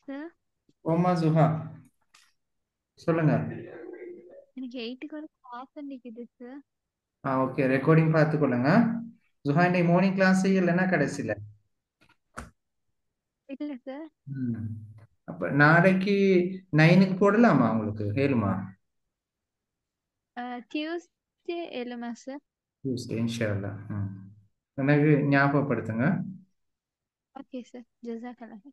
சார் ஓமா, ஜுஹா சொல்லுங்க. எனக்கு 8க்கு ஒரு கிளாஸ் நிக்குது சார். ஓகே, ரெக்கார்டிங் பார்த்துக்கொள்ளுங்க. ஜுஹா இன்னைக்கு மார்னிங் கிளாஸ் செய்யலைன்னா கடைசியில. இல்ல சார். ம். அப்ப நாளைக்கு 9க்கு போடலாமா? உங்களுக்கு ஏழுமா? Tuesday எழுமா sir. டியூஸ்டே இன்ஷால்லா. எனக்கு ஞாபகப்படுத்துங்க. Okay sir. ஜஸாக்கல்லாஹ்.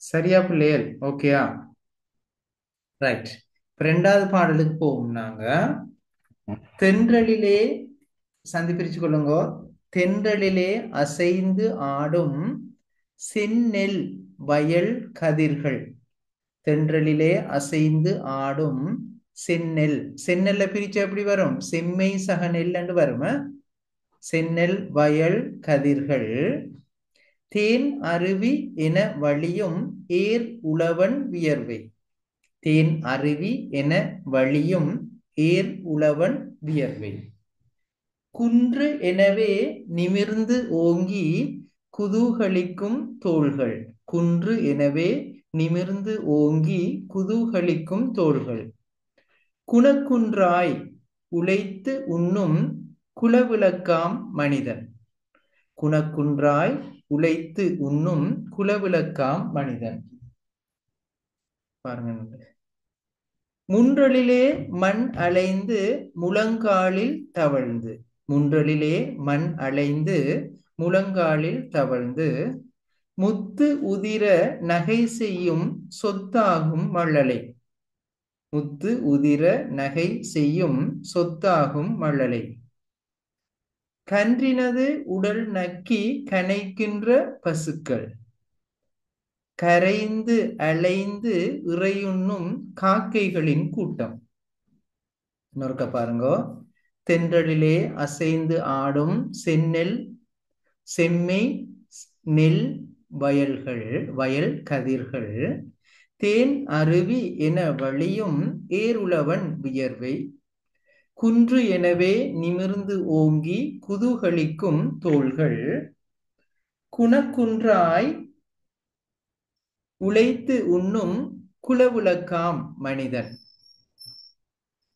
சரியா பிள்ளைகள்? ஓகேயா? ரைட். ரெண்டாவது பாடலுக்கு போவோம் நாங்க. தென்றலிலே சந்தி பிரிச்சு கொள்ளுங்கோ. தென்றலிலே அசைந்து ஆடும் செந்நெல் வயல் கதிர்கள். தென்றலிலே அசைந்து ஆடும் செந்நெல். செந்நெல்ல பிரிச்சு எப்படி வரும்? செம்மை சக நெல் வரும். செந்நெல் வயல் கதிர்கள். தேன் அருவி என வழியும் ஏர் உழவன் வியர்வை. தேன் அருவி என வழியும் ஏர் உழவன் வியர்வை. குன்று எனவே நிமிர்ந்து ஓங்கி குதூகலிக்கும் தோள்கள். குன்று எனவே நிமிர்ந்து ஓங்கி குதூகலிக்கும் தோள்கள். குணக்குன்றாய் உழைத்து உண்ணும் குலவிளக்காம் மனிதன். குணக்குன்றாய் உழைத்து உண்ணும் குலவிளக்காம் மனிதன். பாருங்க. முன்றலிலே மண் அலைந்து முழங்காலில் தவழ்ந்து. முன்றலிலே மண் அலைந்து முழங்காலில் தவழ்ந்து முத்து உதிர நகை செய்யும் சொத்தாகும் மழலை. முத்து உதிர நகை செய்யும் சொத்தாகும் மழலை. கன்றினது உடல் நக்கி கனைக்கின்ற பசுக்கள். கரைந்து அலைந்து இறையுண்ணும் காக்கைகளின் கூட்டம். இன்னொருக்க பாருங்கோ. தென்றலிலே அசைந்து ஆடும் செந்நெல் செம்மை நெல் வயல்கள் வயல் கதிர்கள். தேன் அருவி என வழியும் ஏருளவன் வியர்வை. குன்று எனவே நிமிர்ந்து ஓங்கி குதூகலிக்கும் தோள்கள். குணக்குன்றாய் உழைத்து உண்ணும் குலவிளக்காம் மனிதன்.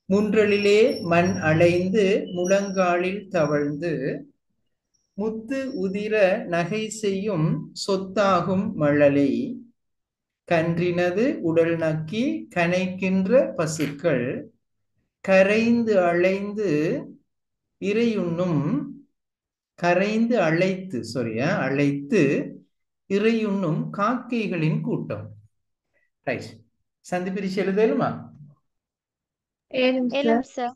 முன்றலிலே மண் அலைந்து முழங்காலில் தவழ்ந்து முத்து உதிர நகை செய்யும் சொத்தாகும் மழலை. கன்றினது உடல் நக்கி கனைக்கின்ற பசுக்கள். கரைந்து அழைந்து இறையுண்ணும் கரைந்து அழைத்து இறையுண்ணும் காக்கைகளின் கூட்டம். ரைட். சந்தி பிரிச்சு எழுதலுமா? ஏலம் சார்.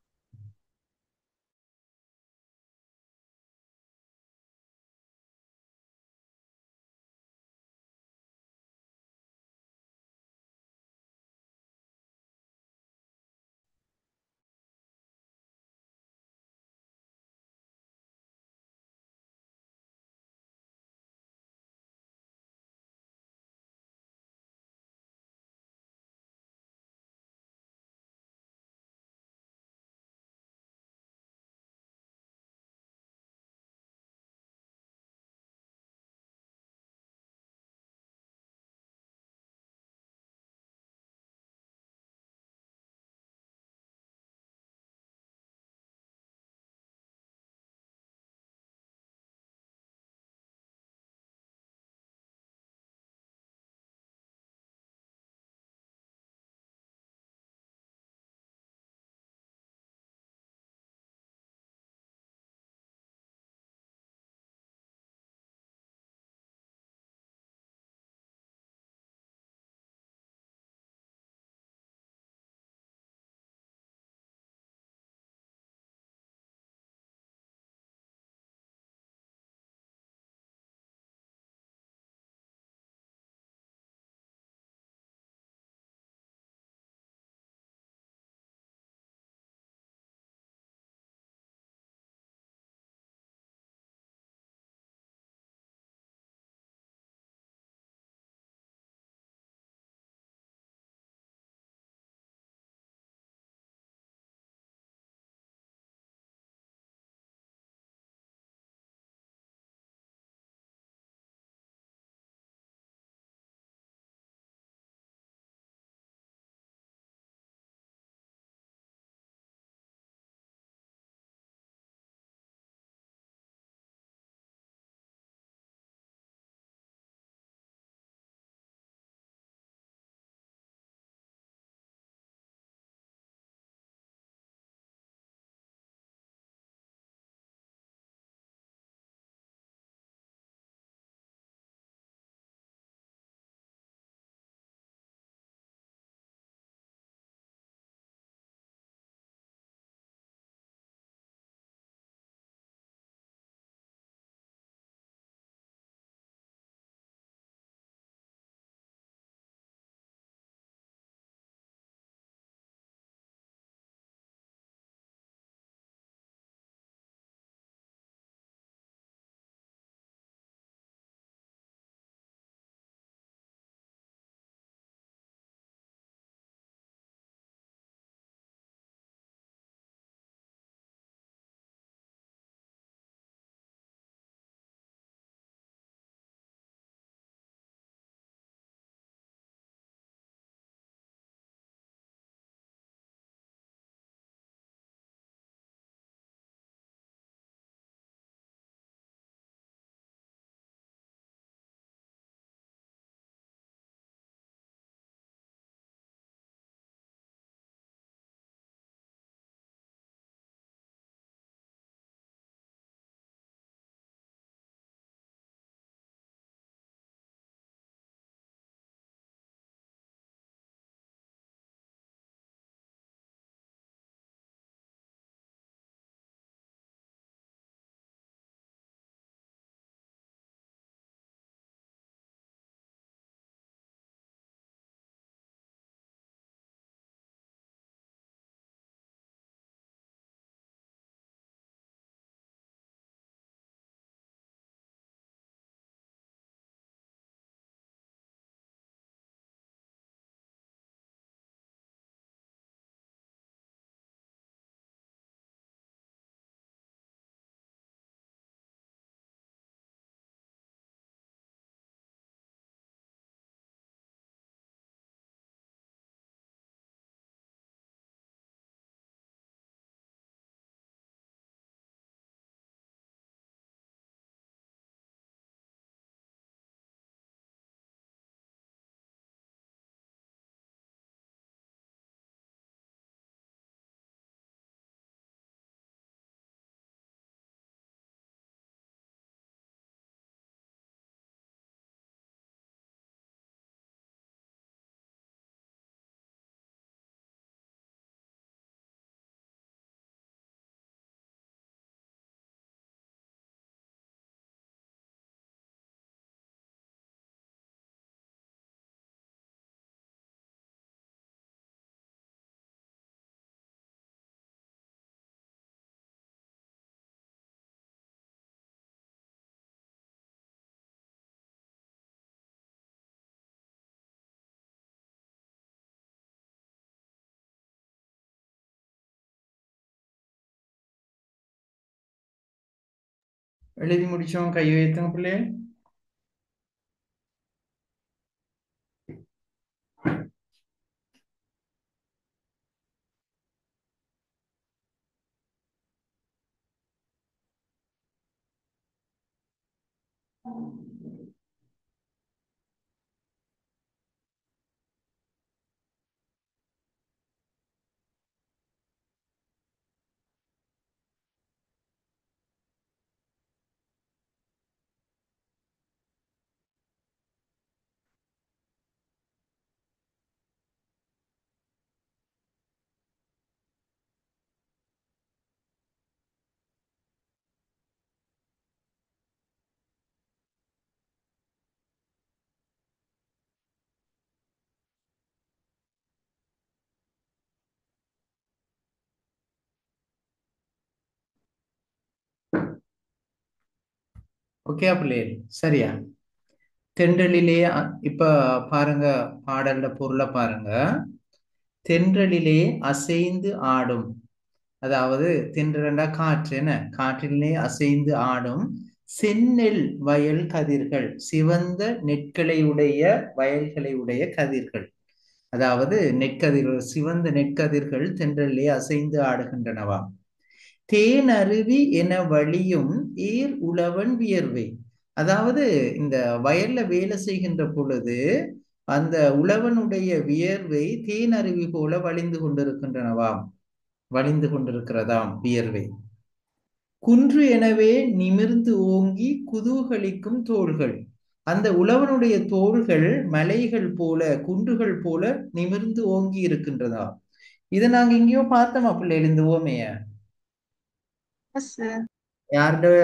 எழுதி முடிச்சோம், கை உயர்த்துங்க பிள்ளைகள். ஓகே பிள்ளைகள், சரியா? தென்றலிலே இப்ப பாருங்க, பாடல்ல பொருளை பாருங்க. தென்றலிலே அசைந்து ஆடும், அதாவது தென்றலண்டா காற்று, என்ன காற்றிலே அசைந்து ஆடும் செந்நெல் வயல் கதிர்கள், சிவந்த நெற்களை உடைய வயல்களை உடைய கதிர்கள், அதாவது நெற்கதிர்கள், சிவந்த நெற்கதிர்கள் தென்றலிலே அசைந்து ஆடுகின்றனவா. தேன் அருவி என வழியும் ஏர் உழவன் வியர்வை, அதாவது இந்த வயல்ல வேலை செய்கின்ற பொழுது அந்த உழவனுடைய வியர்வை தேன் அருவி போல வழிந்து கொண்டிருக்கின்றனவாம், வழிந்து கொண்டிருக்கிறதாம் வியர்வை. குன்று எனவே நிமிர்ந்து ஓங்கி குதூகலிக்கும் தோள்கள், அந்த உழவனுடைய தோள்கள் மலைகள் போல குன்றுகள் போல நிமிர்ந்து ஓங்கி இருக்கின்றதா. இதை நாங்க எங்கேயோ பார்த்தோமா பிள்ளைகள், இந்த ஓமைய யாருடைய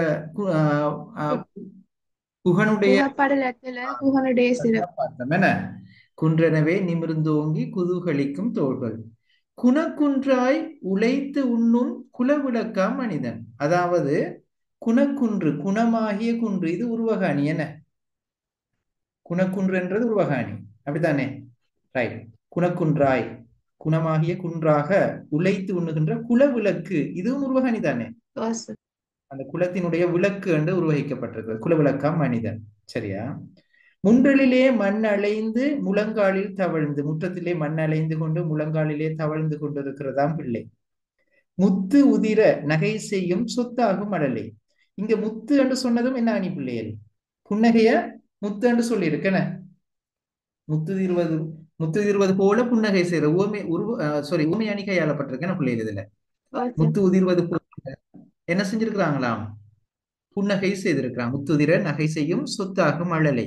குகனுடைய புகைப்படத்துல குகனுடைய சிறப்பு. பார்த்தோம் என்ன. குன்றெனவே நிமிர்ந்தோங்கி குதூகலிக்கும் தோள்கள், குணக்குன்றாய் உழைத்து உண்ணும் குலவிளக்கா மனிதன், அதாவது குணக்குன்று, குணமாகிய குன்று, இது உருவகாணி என்ன, குணக்குன்று என்றது உருவகாணி, அப்படித்தானே? ரைட். குணக்குன்றாய், குணமாகிய குன்றாக உழைத்து உண்ணுகின்ற குலவிளக்கு, இதுவும் உருவகாணி தானே? அந்த குலத்தினுடைய விளக்கு என்று உருவகிக்கப்பட்டிருக்கிறது, குலவிளக்காம் மனிதன். சரியா? முன்றலிலே மண் அலைந்து முழங்காலில் தவழ்ந்து, முற்றத்திலே மண் அலைந்து கொண்டு முழங்காலிலே தவழ்ந்து கொண்டிருக்கிறதாம் பிள்ளை. முத்து உதிர நகை செய்யும் சொத்தாகும் மடலை, இங்க முத்து என்று சொன்னதும் என்ன அணி பிள்ளைகள், புன்னகைய முத்து என்று சொல்லி இருக்கன. முத்து தீர்வது, முத்து தீர்வது போல புன்னகை செய்யற ஊமை ஊமை அணி கையாளப்பட்டிருக்கேன் பிள்ளைகள். இதுல முத்து உதிர்வது போல என்ன செஞ்சிருக்கிறாங்களாம், புன்னகை செய்திருக்கிறான். முத்துதிர நகை செய்யும் சொத்தாகும் அழலை,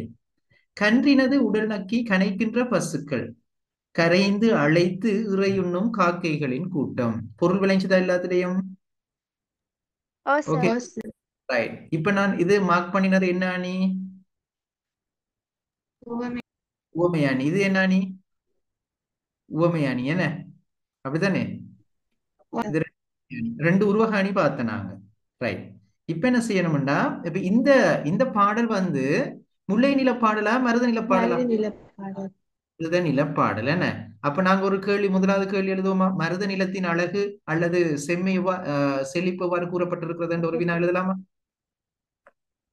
கன்றினது உடல் நக்கி கனைக்கின்ற பசுக்கள், கரைந்து அழைத்து இறையுண்ணும் காக்கைகளின் கூட்டம். பொருள் விளைஞ்சதா எல்லாத்திலையும்? Okay, right. இப்ப நான் இது மார்க் பண்ணினது என்ன அணி, உவமையாணி. இது என்ன அணி, உவமையாணி என்ன, அப்படித்தானே? இது ரெண்டு உருவகாணி பார்த்த நாங்க. ரைட். இப்ப என்ன செய்யணும்டா, இப்ப இந்த இந்த பாடல் வந்து முல்லை நிலப்பாடலா மருத நிலப்பாடலா? இதுதான் நிலப்பாடல் என்ன. அப்ப நாங்க ஒரு கேள்வி, முதலாவது கேள்வி எழுதுவோமா, மருத நிலத்தின் அழகு அல்லது செம்மை செழிப்பு எவ்வாறு கூறப்பட்டிருக்கிறது என்ற ஒரு வினா எழுதலாமா?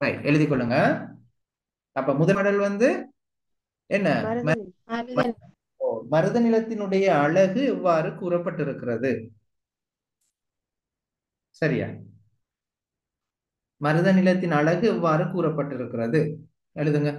ரைட், எழுதி கொள்ளுங்க. அப்ப முதல் பாடல் வந்து என்ன, மருத நிலத்தினுடைய அழகு எவ்வாறு கூறப்பட்டிருக்கிறது. சரியா? மருத நிலத்தின் அழகு எவ்வாறு கூறப்பட்டிருக்கிறது, எழுதுங்க.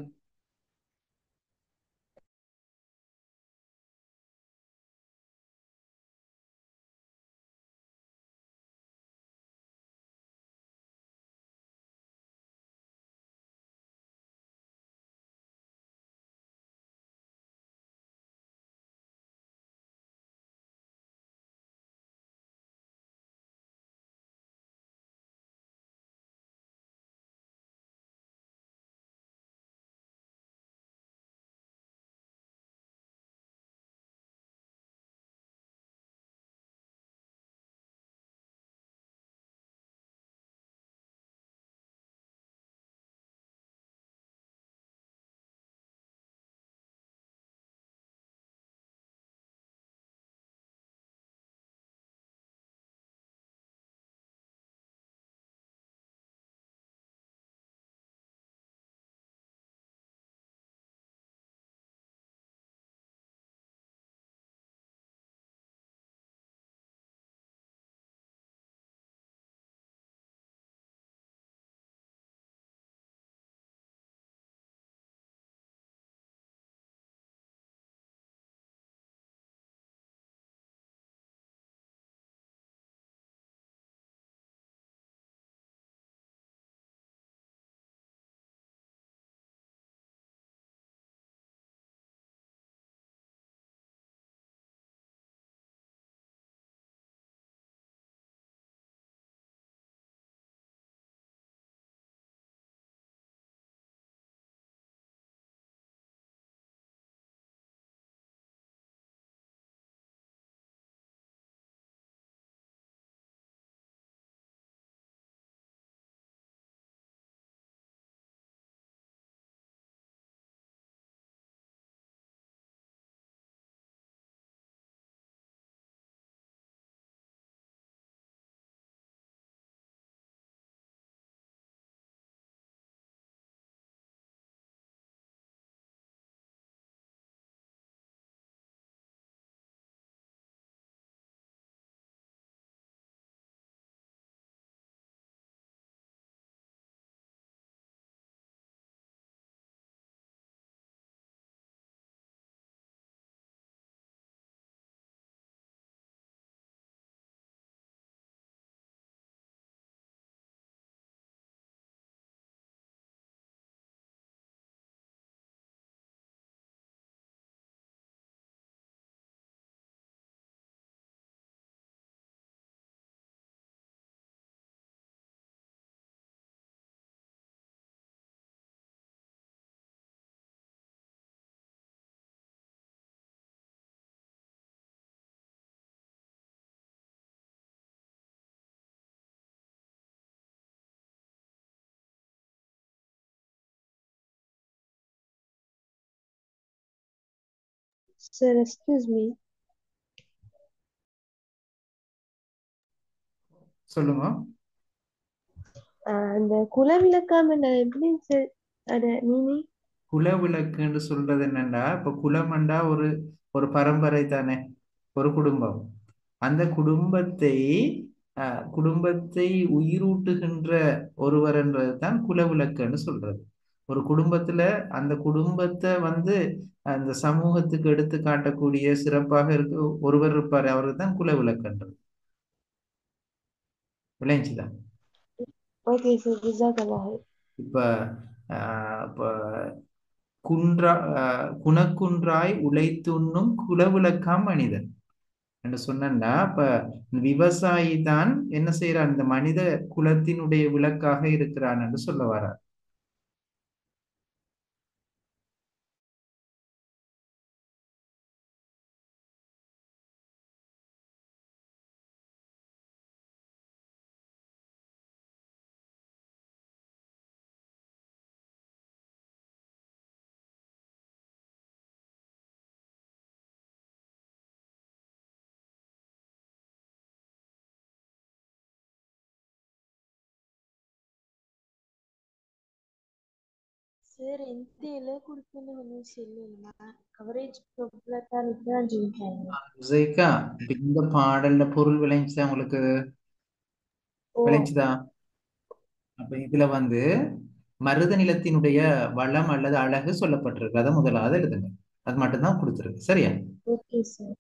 Sir excuse me. சொல்லுங்க. அந்த குலவிளக்கம் எப்படி சார் அத மீனிங்? குலவிளக்குன்னு சொல்றது என்னன்னா, இப்ப குலமண்டா ஒரு ஒரு பரம்பரை தானே, ஒரு குடும்பம். அந்த குடும்பத்தை உயிரூட்டுகின்ற ஒருவர்ன்றது தான் குலவிளக்குன்னு சொல்றது. ஒரு குடும்பத்துல அந்த குடும்பத்தை அந்த சமூகத்துக்கு எடுத்து காட்டக்கூடிய சிறப்பாக இருக்க ஒருவர் இருப்பாரு, அவருக்கு தான் குலவிளக்குன்றது. விளைஞ்சுதான். Okay sir, ஜிசாக்கல்லாஹ். இப்ப இப்ப குன்றா குணக்குன்றாய் உழைத்துண்ணும் குலவிளக்காம் மனிதன் என்று சொன்னா, இப்ப விவசாயி தான் என்ன செய்யறான், இந்த மனித குலத்தினுடைய விளக்காக இருக்கிறான் என்று சொல்ல வரார். சார் எந்த கொடுக்கணும் ஒன்றும் சொல்லணுமா? கவரேஜ் தான் இப்பதான் சொல்லிட்டாங்க. ஜெய்கா, இப்ப இந்த பாடல்ல பொருள் விளைஞ்சுதா உங்களுக்கு? ஓ விளைஞ்சுதா? அப்ப இதுல மருத நிலத்தினுடைய வளம் அல்லது அழகு சொல்லப்பட்டிருக்கு. அதை முதலாவது எழுதுங்க. அது மட்டும்தான் கொடுத்துருக்கு. சரியா? Okay sir.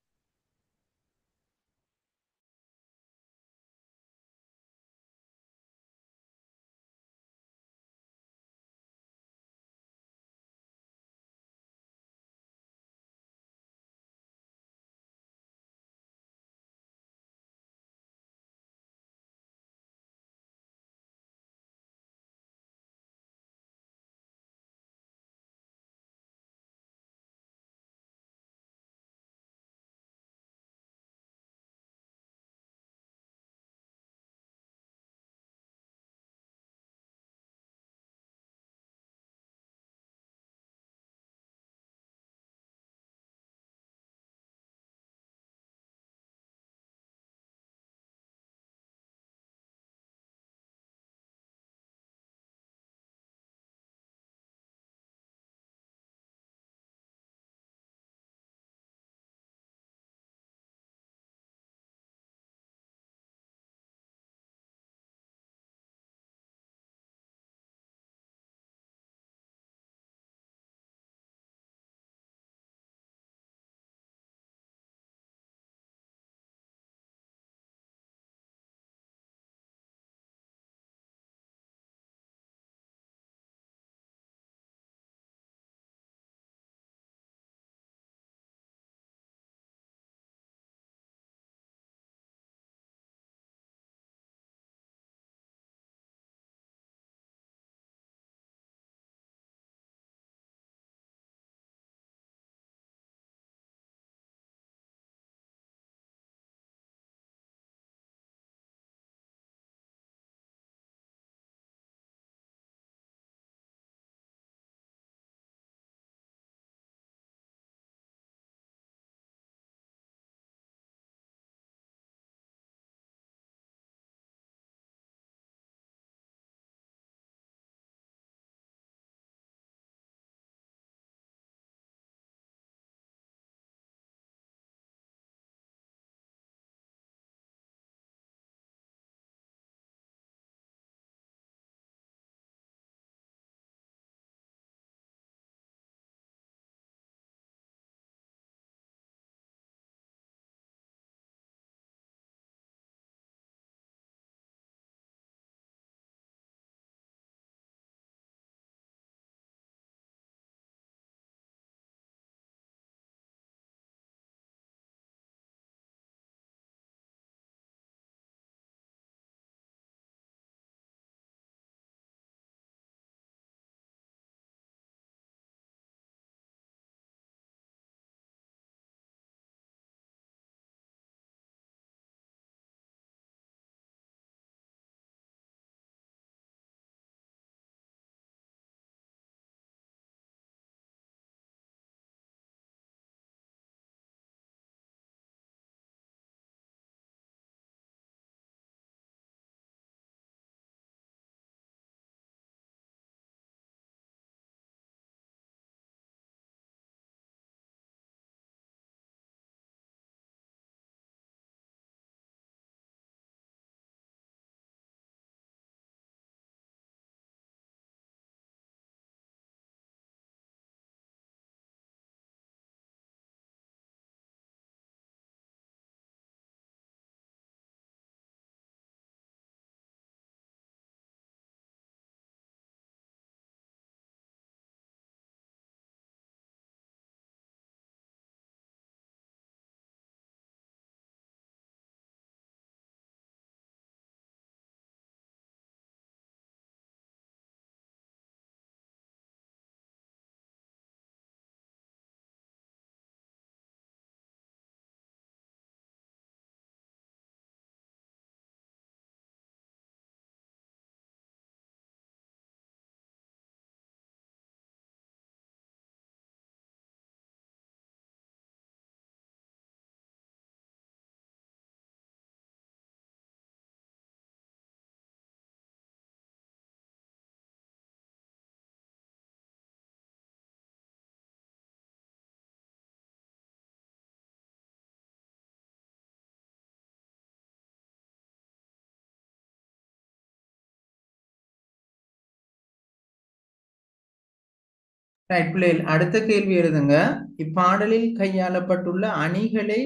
ரைட் பிள்ளைகள், அடுத்த கேள்வி எழுதுங்க. இப்பாடலில் கையாளப்பட்டுள்ள அணிகளை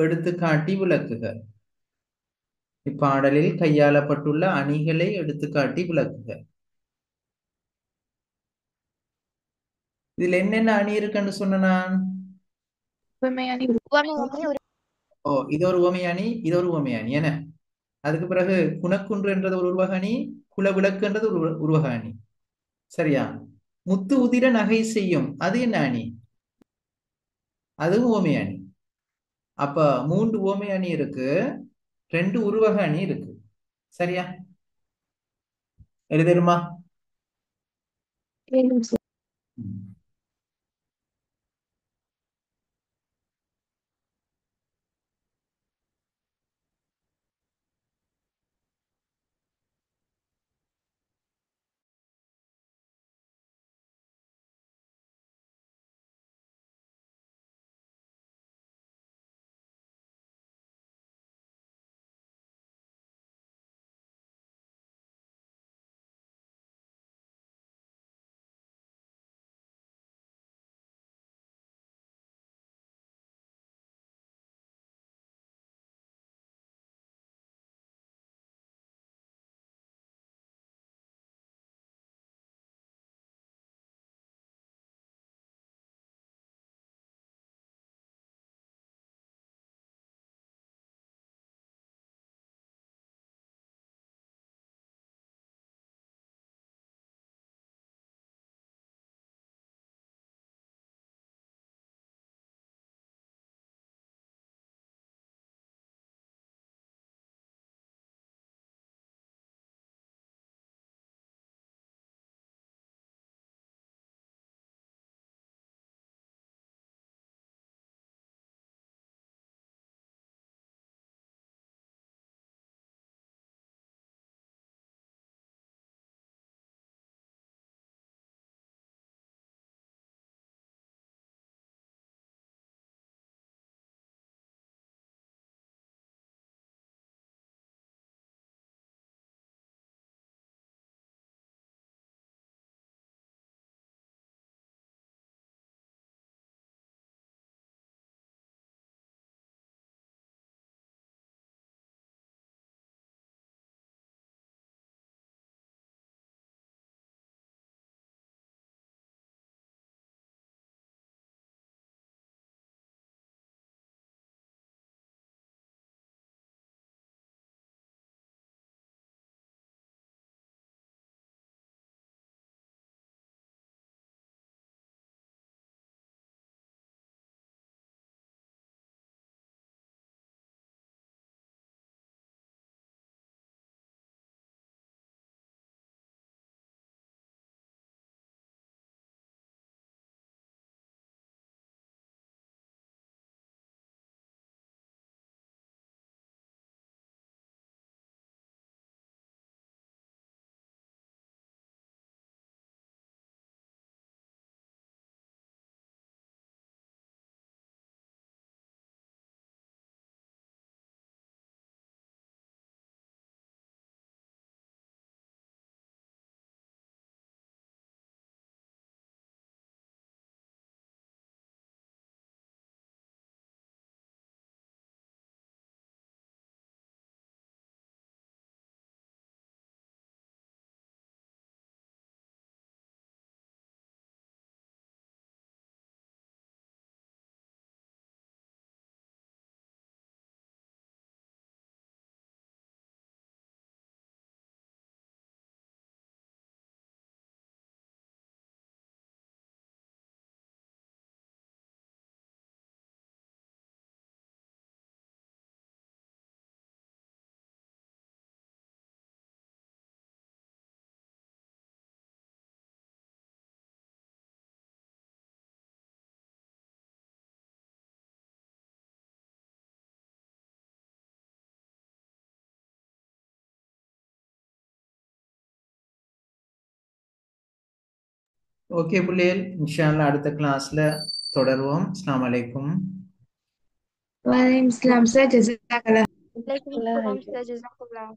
எடுத்துக்காட்டி விளக்குக. இப்பாடலில் கையாளப்பட்டுள்ள அணிகளை எடுத்துக்காட்டி விளக்குக. இதுல என்னென்ன அணி இருக்குன்னு சொன்ன நான்? ஓ, இது ஒரு உவமை அணி, இது ஒரு உவமை அணி என்ன. அதுக்கு பிறகு குணக்குன்றுன்றது ஒரு உருவக அணி, குலவிளக்குன்றது ஒரு உருவக அணி. சரியா? முத்து உதிர நகை செய்யும், அது என்ன அணி? அதுவும் உவமை அணி. அப்ப 3 உவமை அணி இருக்கு, 2 உருவக அணி இருக்கு. சரியா? எழுதிருமா? ஓகே பிள்ளைகள், இன்ஷா அல்லாஹ் அடுத்த கிளாஸ்ல தொடருவோம். அஸ்ஸலாமு அலைக்கும். வலைக்கம் சலாம் சார், ஜஸாக்கல்லாஹ். வலைக்கும் சலாம் சார், ஜஸாக்கல்லாஹ்.